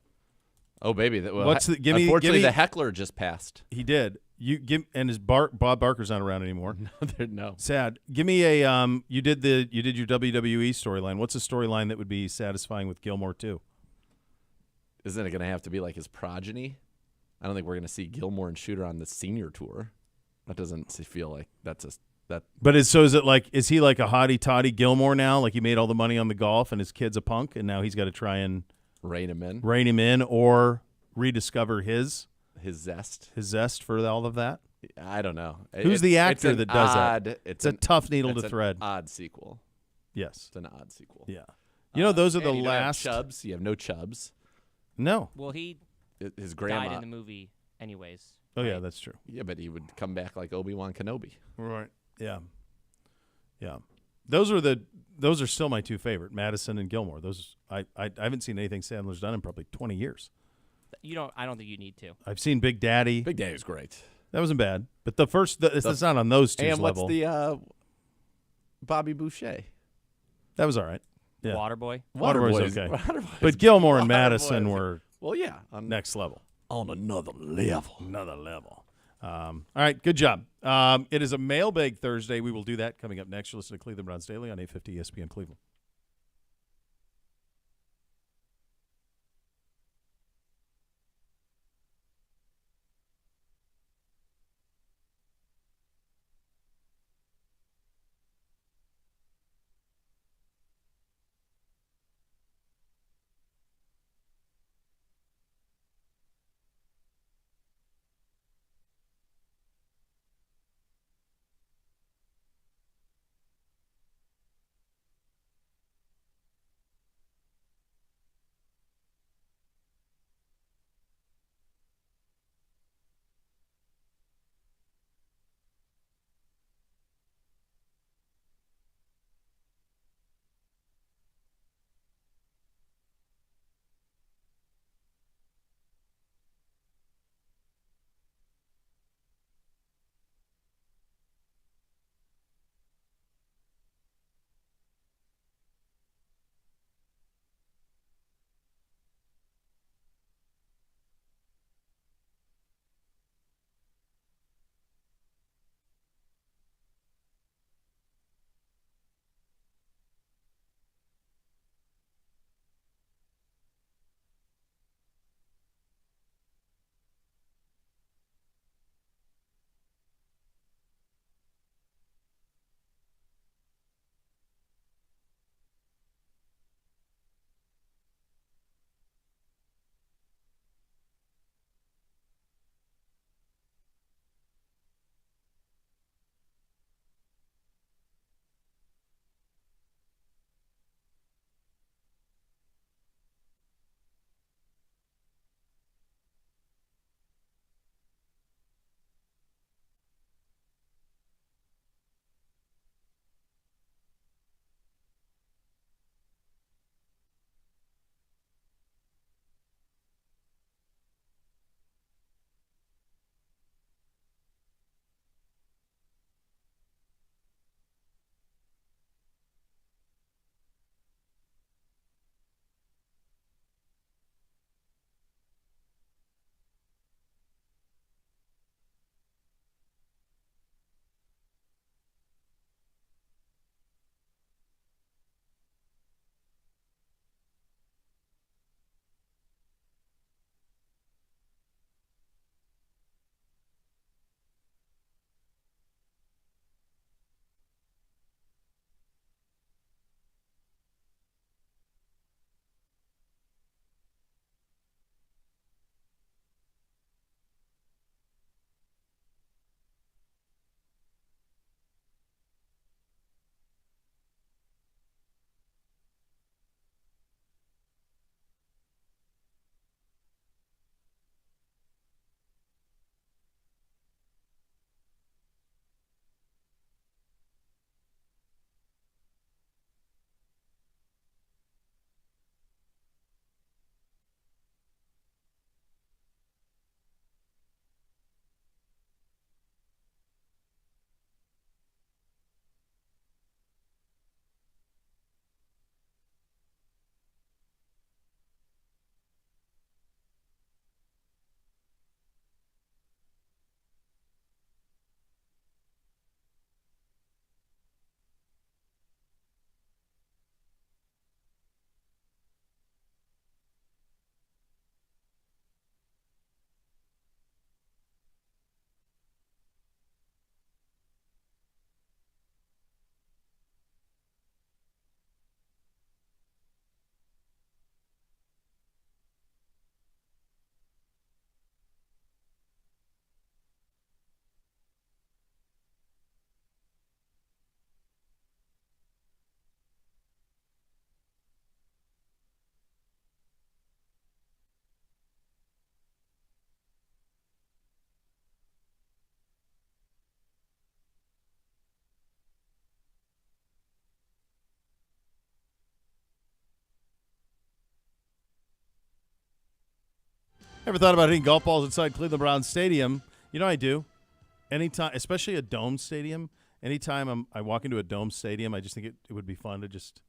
Oh baby. Unfortunately, the heckler just passed. He did. Bob Barker's not around anymore. No. Sad. Give me a you did your WWE storyline. What's a storyline that would be satisfying with Gilmore 2? Isn't it going to have to be like his progeny? I don't think we're going to see Gilmore and Shooter on the senior tour. That doesn't feel like that's that. But is it like, is he like a hottie toddy Gilmore now? Like, he made all the money on the golf and his kid's a punk, and now he's got to try and rein him in or rediscover his zest for all of that. I don't know. Who's the actor that does that? It's a tough needle to thread. Odd sequel. Yes, it's an odd sequel. Yeah, those are the you last don't have Chubbs. You have no Chubbs. No. Well, he his grandma died in the movie anyways. Oh, right? yeah, that's true. Yeah, but he would come back like Obi-Wan Kenobi. Right. Yeah. Those are still my 2 favorite, Madison and Gilmore. Those I haven't seen anything Sandler's done in probably 20 years. I don't think you need to. I've seen Big Daddy. Big Daddy was great. That wasn't bad. But it's not on those two's And what's level. the Bobby Boucher? That was all right. Yeah. Waterboy. Waterboy's okay. Waterboy's But Gilmore and Waterboy's- Madison were Well, yeah, on next level. another level. Another level. All right, good job. It is a Mailbag Thursday. We will do that coming up next. You'll listen to Cleveland Browns Daily on 850 ESPN Cleveland. Ever thought about hitting golf balls inside Cleveland Browns Stadium? You know I do. Anytime, especially a dome stadium. Anytime I walk into a dome stadium, I just think it would be fun to just.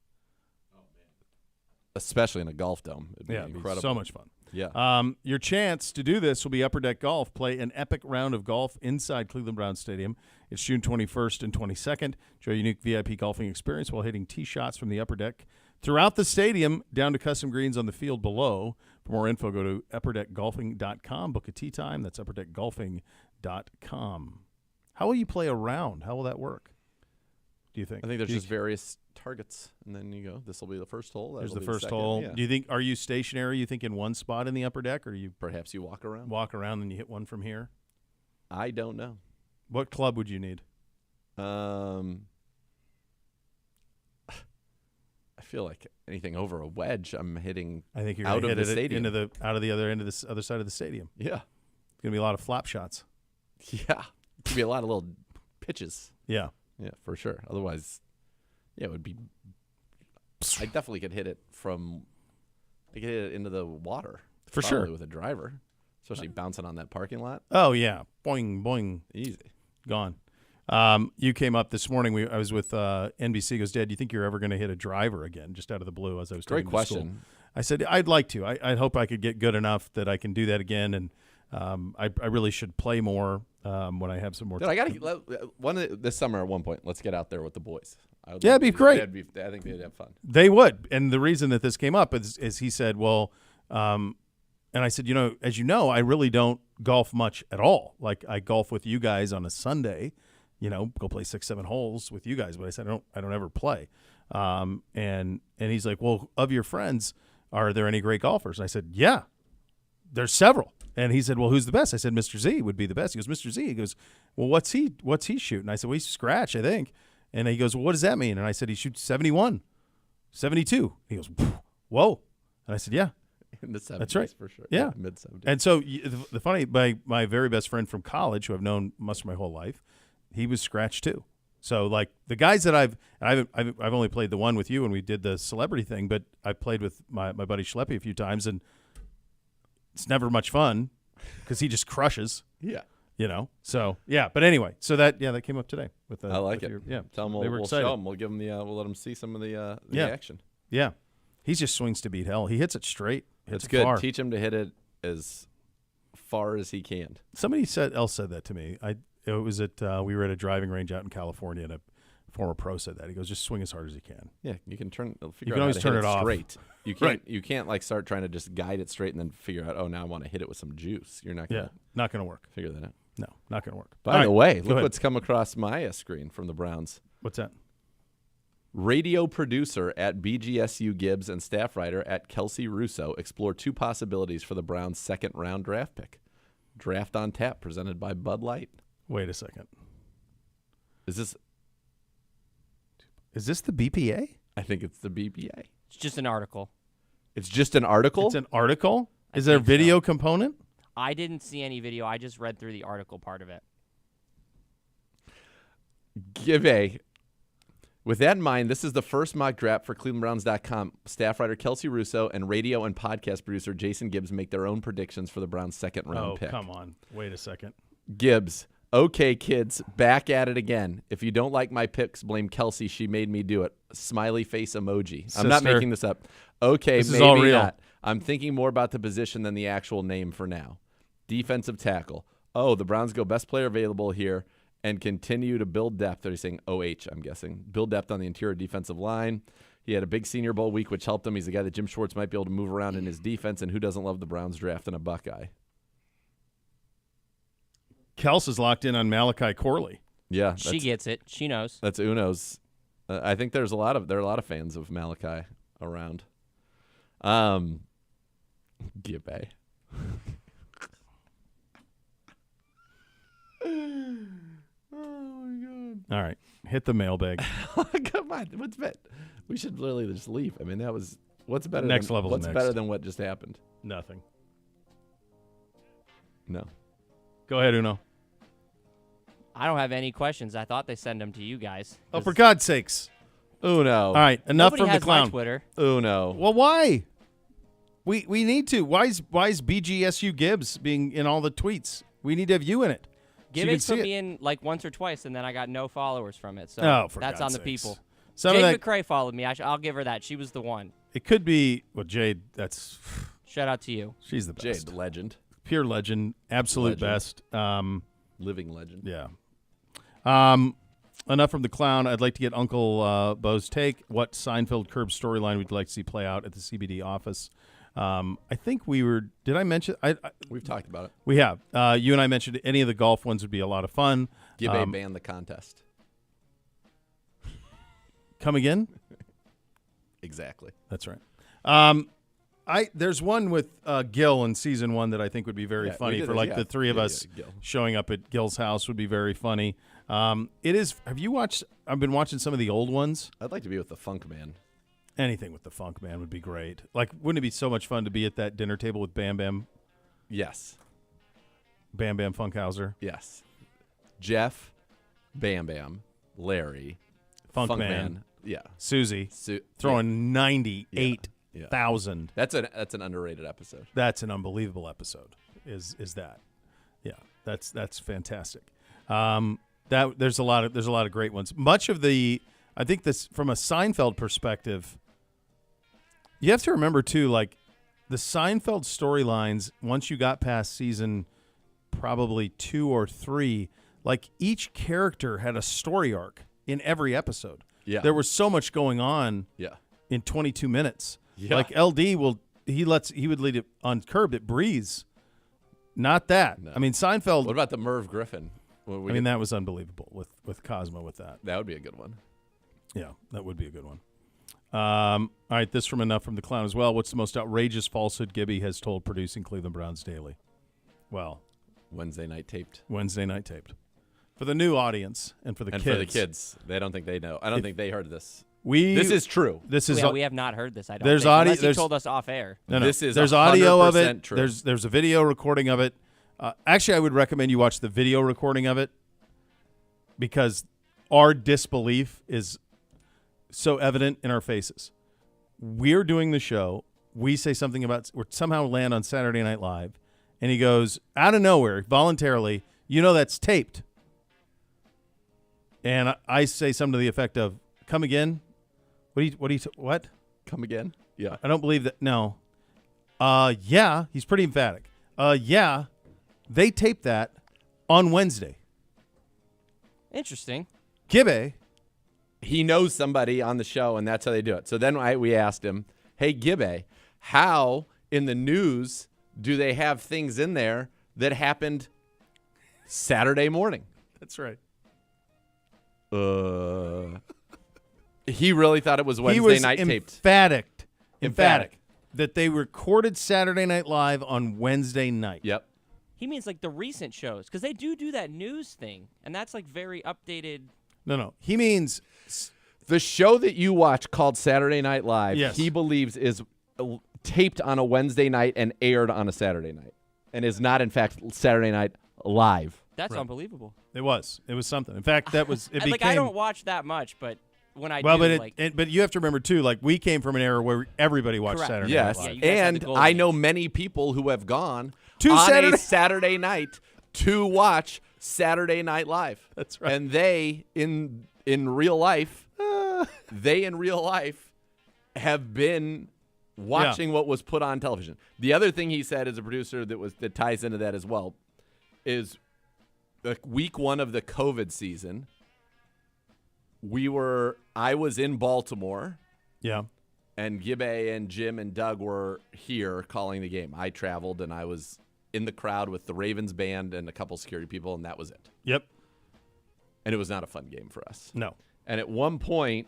Especially in a golf dome. It'd be It'd incredible. be so much fun. Yeah. Your chance to do this will be Upper Deck Golf. Play an epic round of golf inside Cleveland Browns Stadium. It's June 21st and 22nd. Enjoy a unique VIP golfing experience while hitting tee shots from the upper deck throughout the stadium down to custom greens on the field below. For more info, go to upperdeckgolfing.com. Book a tee time. That's upperdeckgolfing.com. How will you play a round? How will that work, do you think? I think there's just various targets, and then you go, this will be the first hole. There's the that'll be first second. hole. Yeah. Do you think, are you stationary, you think, in one spot in the upper deck, or do you Perhaps you walk around? walk around and you hit one from here? I don't know. What club would you need? I feel like anything over a wedge, I'm hitting I think you're out gonna of hit the it stadium. out of the other end of the other side of the stadium. Yeah. It's going to be a lot of flap shots. Yeah. Could be a lot of little pitches. Yeah. Yeah, for sure. Otherwise, yeah, it would be. I definitely could hit it I could hit it into the water. For probably sure. with a driver, especially bouncing on that parking lot. Oh, yeah. Boing, boing. Easy. Gone. You came up this morning. I was with NBC. Goes, Dad, do you think you're ever going to hit a driver again, just out of the blue, as I was Great taking him to school? question. I said, I'd like to. I hope I could get good enough that I can do that again. And I really should play more when I have some more Dude, I time. got to this summer at one point. Let's get out there with the boys. Yeah, it'd be great. I think they'd have fun. They would. And the reason that this came up is he said, well, and I said, as you know, I really don't golf much at all. Like, I golf with you guys on a Sunday, go play 6-7 holes with you guys. But I said, I don't ever play. And he's like, well, of your friends, are there any great golfers? And I said, yeah, there's several. And he said, well, who's the best? I said, Mr. Z would be the best. He goes, Mr. Z. He goes, well, what's he shooting? I said, well, he's scratch, I think. And he goes, well, what does that mean? And I said, he shoots 71, 72. He goes, whoa. And I said, yeah. In the 70s, That's right. For sure. Yeah. Mid-70s. And so the funny, my very best friend from college, who I've known most of my whole life, he was scratch too. So like the guys that I've only played the one with you when we did the celebrity thing, but I played with my buddy Schleppy a few times, and it's never much fun because he just crushes. Yeah. So yeah. But anyway, so that came up today with I like it. Tell them they were we'll excited. show them. We'll give them we'll let them see some of the Yeah. action. Yeah, he just swings to beat hell. He hits it straight. It's Hits it good. far. Teach him to hit it as far as he can. Somebody else said that to me. It was we were at a driving range out in California, and a former pro said that. He goes, just swing as hard as you can. Yeah, you can turn. You can always turn it off. Straight. You can't. Right. You can't like start trying to just guide it straight and then figure out. Oh, now I want to hit it with some juice. You're not gonna Not going to work. figure that out. No, not going to work. By the way, look ahead. what's come across my screen from the Browns. What's that? Radio producer at BGSU Gibbs and staff writer at Kelsey Russo explore two possibilities for the Browns' second-round draft pick. Draft on Tap, presented by Bud Light. Wait a second. Is this the BPA? I think it's the BPA. It's just an article. It's just an article? It's an article? I Is there a think video so. component? I didn't see any video. I just read through the article part of it. With that in mind, this is the first mock draft for ClevelandBrowns.com. Staff writer Kelsey Russo and radio and podcast producer Jason Gibbs make their own predictions for the Browns' second-round pick. Come on. Wait a second. Gibbs, okay, kids, back at it again. If you don't like my picks, blame Kelsey. She made me do it. Smiley face emoji. I'm not Sister. making this up. Okay, This is maybe all real. not. I'm thinking more about the position than the actual name for now. Defensive tackle. Oh, the Browns go best player available here and continue to build depth. They're saying OH, I'm guessing. Build depth on the interior defensive line. He had a big Senior Bowl week, which helped him. He's a guy that Jim Schwartz might be able to move around in his defense, and who doesn't love the Browns drafting a Buckeye? Kels is locked in on Malachi Corley. Yeah, She gets it. She knows. that's Uno's. I think there are a lot of fans of Malachi around. Gibbe. Oh my god. All right. Hit the mailbag. Come on. What's better? We should literally just leave. I mean, that was what's better Next than, level's what's next. better than what just happened? Nothing. No. Go ahead, Uno. I don't have any questions. I thought they send them to you guys. Oh, for God's sakes. Uno. All right. Enough Nobody from the has my clown. Twitter. Uno. Well, why? We need to. Why is BGSU Gibbs being in all the tweets? We need to have you in it. Gibbs put me in like once or twice, and then I got no followers from it. So for that's God's on the sakes. people. Some Jade of that, McCrae followed me. I'll give her that. She was the one. it could be Jade. That's Shout out to you. she's the best. Jade, legend. Pure legend, absolute Legend. best. Living legend. Yeah. Enough from the clown. I'd like to get Uncle Bo's take. What Seinfeld Curb storyline would you like to see play out at the CBD office? I think we were. Did I mention? We've talked about it. We have. You and I mentioned any of the golf ones would be a lot of fun. Gibbe banned the contest. Come again? Exactly. That's right. There's one with Gil in season 1 that I think would be very Yeah, we funny did for it, like yeah. the three of Yeah, us Gil. showing up at Gil's house would be very funny. It is. Have you watched? I've been watching some of the old ones. I'd like to be with the Funk Man. Anything with the Funk Man would be great. Like, wouldn't it be so much fun to be at that dinner table with Bam Bam Yes. Funkhauser, Yes. Jeff, Bam Bam, Larry, Funk Man, Yeah. Susie, Su- throwing 98,000. That's an underrated episode. That's an unbelievable episode. Is that? Yeah, that's fantastic. There's a lot of great ones. Much of the, I think this from a Seinfeld perspective, you have to remember too, like the Seinfeld storylines. Once you got past season probably 2 or 3, like each character had a story arc in every episode. Yeah. There was so much going on. Yeah. In 22 minutes. Yeah. Like LD he would lead it on Curb at Breeze. Not that. No. I mean Seinfeld. What about the Merv Griffin? That was unbelievable with Cosmo with that. That would be a good one. Yeah, that would be a good one. All right, this from Enough from the Clown as well. What's the most outrageous falsehood Gibby has told producing Cleveland Browns Daily? Well, Wednesday night taped. For the new audience and for the And kids. for the kids. They don't think they know. I don't think they heard this. This is true. This is we have not heard this. I don't there's think, audio- unless he there's- told us off air. No. This is there's audio of it. 100% true. There's a video recording of it. Actually, I would recommend you watch the video recording of it because our disbelief is so evident in our faces. We're doing the show. We say something about we somehow land on Saturday Night Live, and he goes out of nowhere voluntarily. That's taped. And I say something to the effect of, "Come again? What? Come again? Yeah. I don't believe that. No. Yeah, he's pretty emphatic. Yeah, they taped that on Wednesday. Interesting. Gibbe, He knows somebody on the show, and that's how they do it. So then we asked him, hey, Gibbe, how in the news do they have things in there that happened Saturday morning? that's right. He really thought it was He Wednesday was night taped. emphatic that they recorded Saturday Night Live on Wednesday night. Yep. He means like the recent shows because they do that news thing, and that's like very updated. No. He means The show that you watch called Saturday Night Live, Yes. he believes is taped on a Wednesday night and aired on a Saturday night and is not, in fact, Saturday Night Live. That's Right. unbelievable. it was something. In fact, that was it became. Like I don't watch that much, but when I well, do, but you have to remember too. Like we came from an era where everybody watched Correct. Saturday Yes, Night Yeah, Live. you guys had the and golden I know age. many people who have gone To on Saturday- a Saturday night to watch Saturday Night Live. That's right. And they, in real life, have been watching what was put on television. The other thing he said as a producer that ties into that as well is week 1 of the COVID season. I was in Baltimore. Yeah. And Gibbe and Jim and Doug were here calling the game. I traveled, and I was in the crowd with the Ravens band and a couple security people, and that was it. Yep. And it was not a fun game for us. No. And at one point,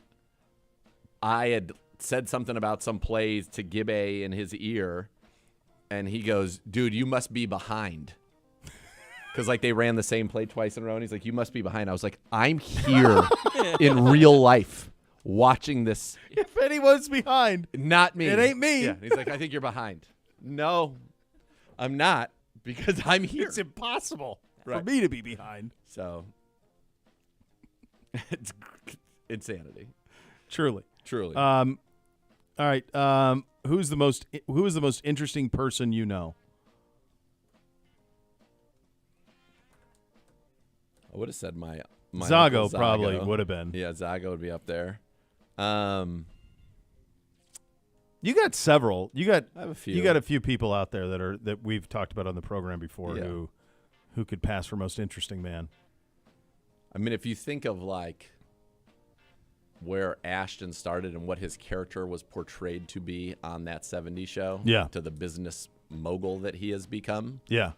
I had said something about some plays to Gibbe in his ear, and he goes, dude, you must be behind. Because, like, they ran the same play twice in a row, and he's like, you must be behind. I was like, I'm here in real life watching this. If anyone's behind, Not me. It ain't me. Yeah. He's like, I think you're behind. No, I'm not, because I'm here. it's impossible for Right. me to be behind. So it's insanity. Truly. Truly. All right. Who is the most interesting person you know? I would have said my Zago Uncle probably would have been. Yeah, Zago would be up there. You got several. I have a few. You got a few people out there that we've talked about on the program before Yeah. who could pass for most interesting man. I mean, if you think of like where Ashton started and what his character was portrayed to be on that 70s show, Yeah. to the business mogul that he has become, Yeah.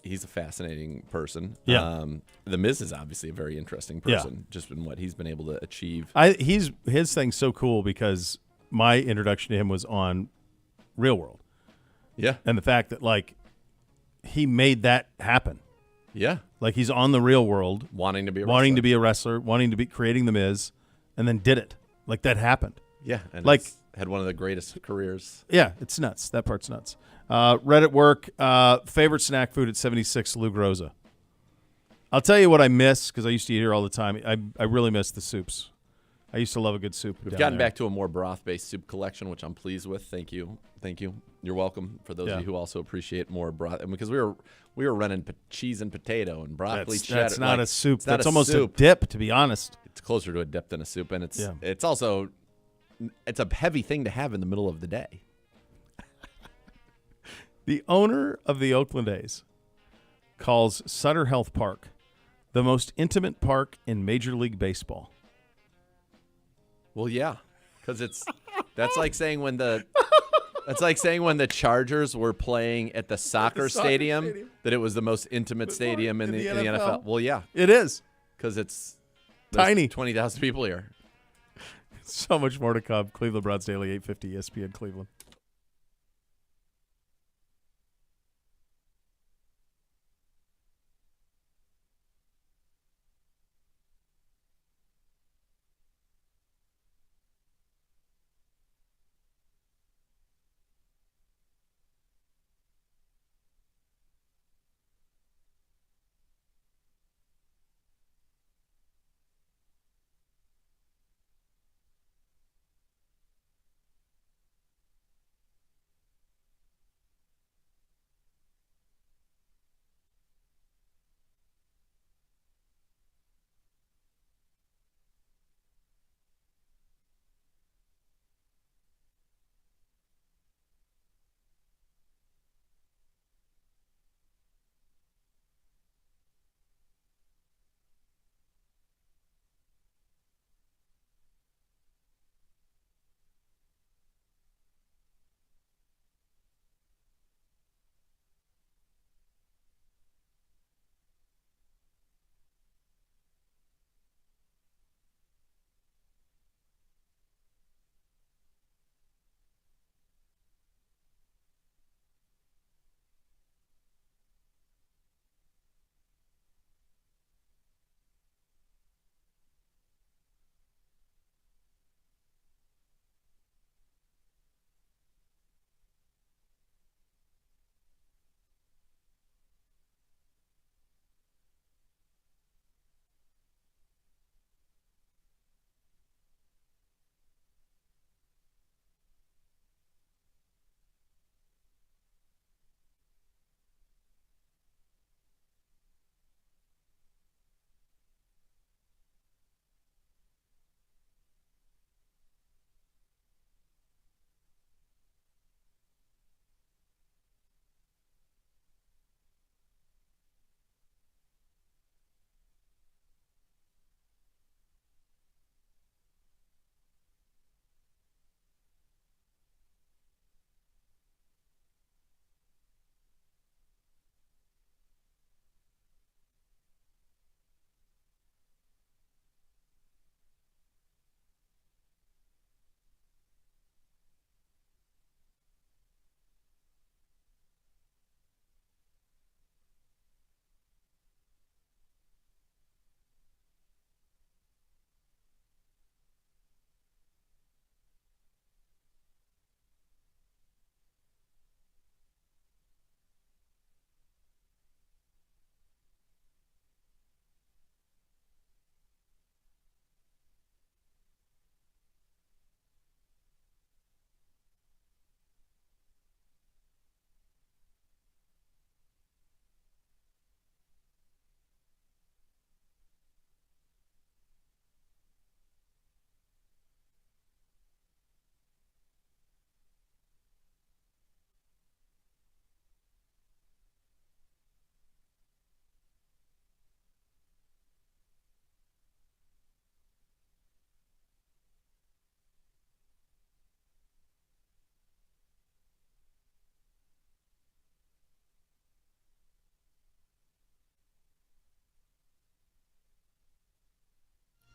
he's a fascinating person. Yeah. The Miz is obviously a very interesting person, just in what he's been able to achieve. His thing's so cool because my introduction to him was on Real World. Yeah. And the fact that like he made that happen. Yeah. Like he's on the Real World, Wanting to be a wrestler, wanting to be creating the Miz, and then did it. Like that happened. Yeah. And like had one of the greatest careers. Yeah, it's nuts. That part's nuts. Reddit work, favorite snack food at 76 Lou Groza. I'll tell you what I miss because I used to eat here all the time. I really miss the soups. I used to love a good soup. We've gotten back to a more broth-based soup collection, which I'm pleased with. Thank you. You're welcome. For those of you who also appreciate more broth, and because we were running cheese and potato and broccoli cheddar. That's not a soup. That's a almost soup. a dip, to be honest. It's closer to a dip than a soup, and it's also a heavy thing to have in the middle of the day. The owner of the Oakland A's calls Sutter Health Park the most intimate park in Major League Baseball. Well, yeah, because that's like saying when the Chargers were playing at the soccer stadium that it was the most intimate stadium in the NFL. Well, yeah, it is because it's tiny. 20,000 people here. So much more to come. Cleveland Browns Daily, 850 ESPN Cleveland.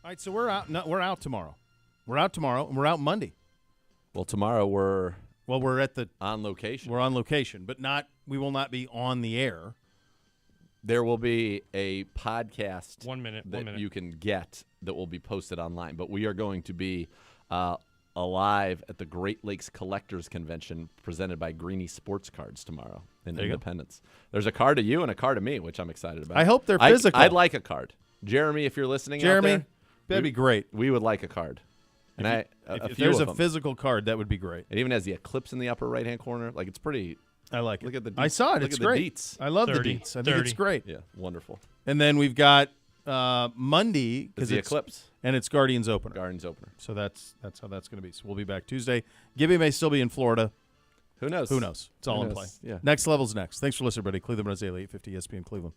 All right, so we're out. No, we're out tomorrow. We're out tomorrow, and we're out Monday. Well, tomorrow we're at the on location. We're on location, but we will not be on the air. There will be a podcast 1 minute that you can get that will be posted online. But we are going to be alive at the Great Lakes Collectors Convention presented by Greenie Sports Cards tomorrow in Independence. There's a card to you and a card to me, which I'm excited about. I hope they're physical. I'd like a card. Jeremy, if you're listening out there, that'd be great. We would like a card. And if there's a physical card, that would be great. It even has the eclipse in the upper right-hand corner. Like, it's pretty. I like it. Look at the deets. I saw it. Look It's at the great. deets. I love 30, the deets. I think it's 30. great. Yeah, wonderful. And then we've got Monday It's the eclipse. And it's Guardians opener. Guardians opener. So that's how that's going to be. So we'll be back Tuesday. Gibby may still be in Florida. Who knows? Who knows? It's all in play. Yeah. Next level's next. Thanks for listening, everybody. Cleveland Browns Daily, 850 ESPN Cleveland.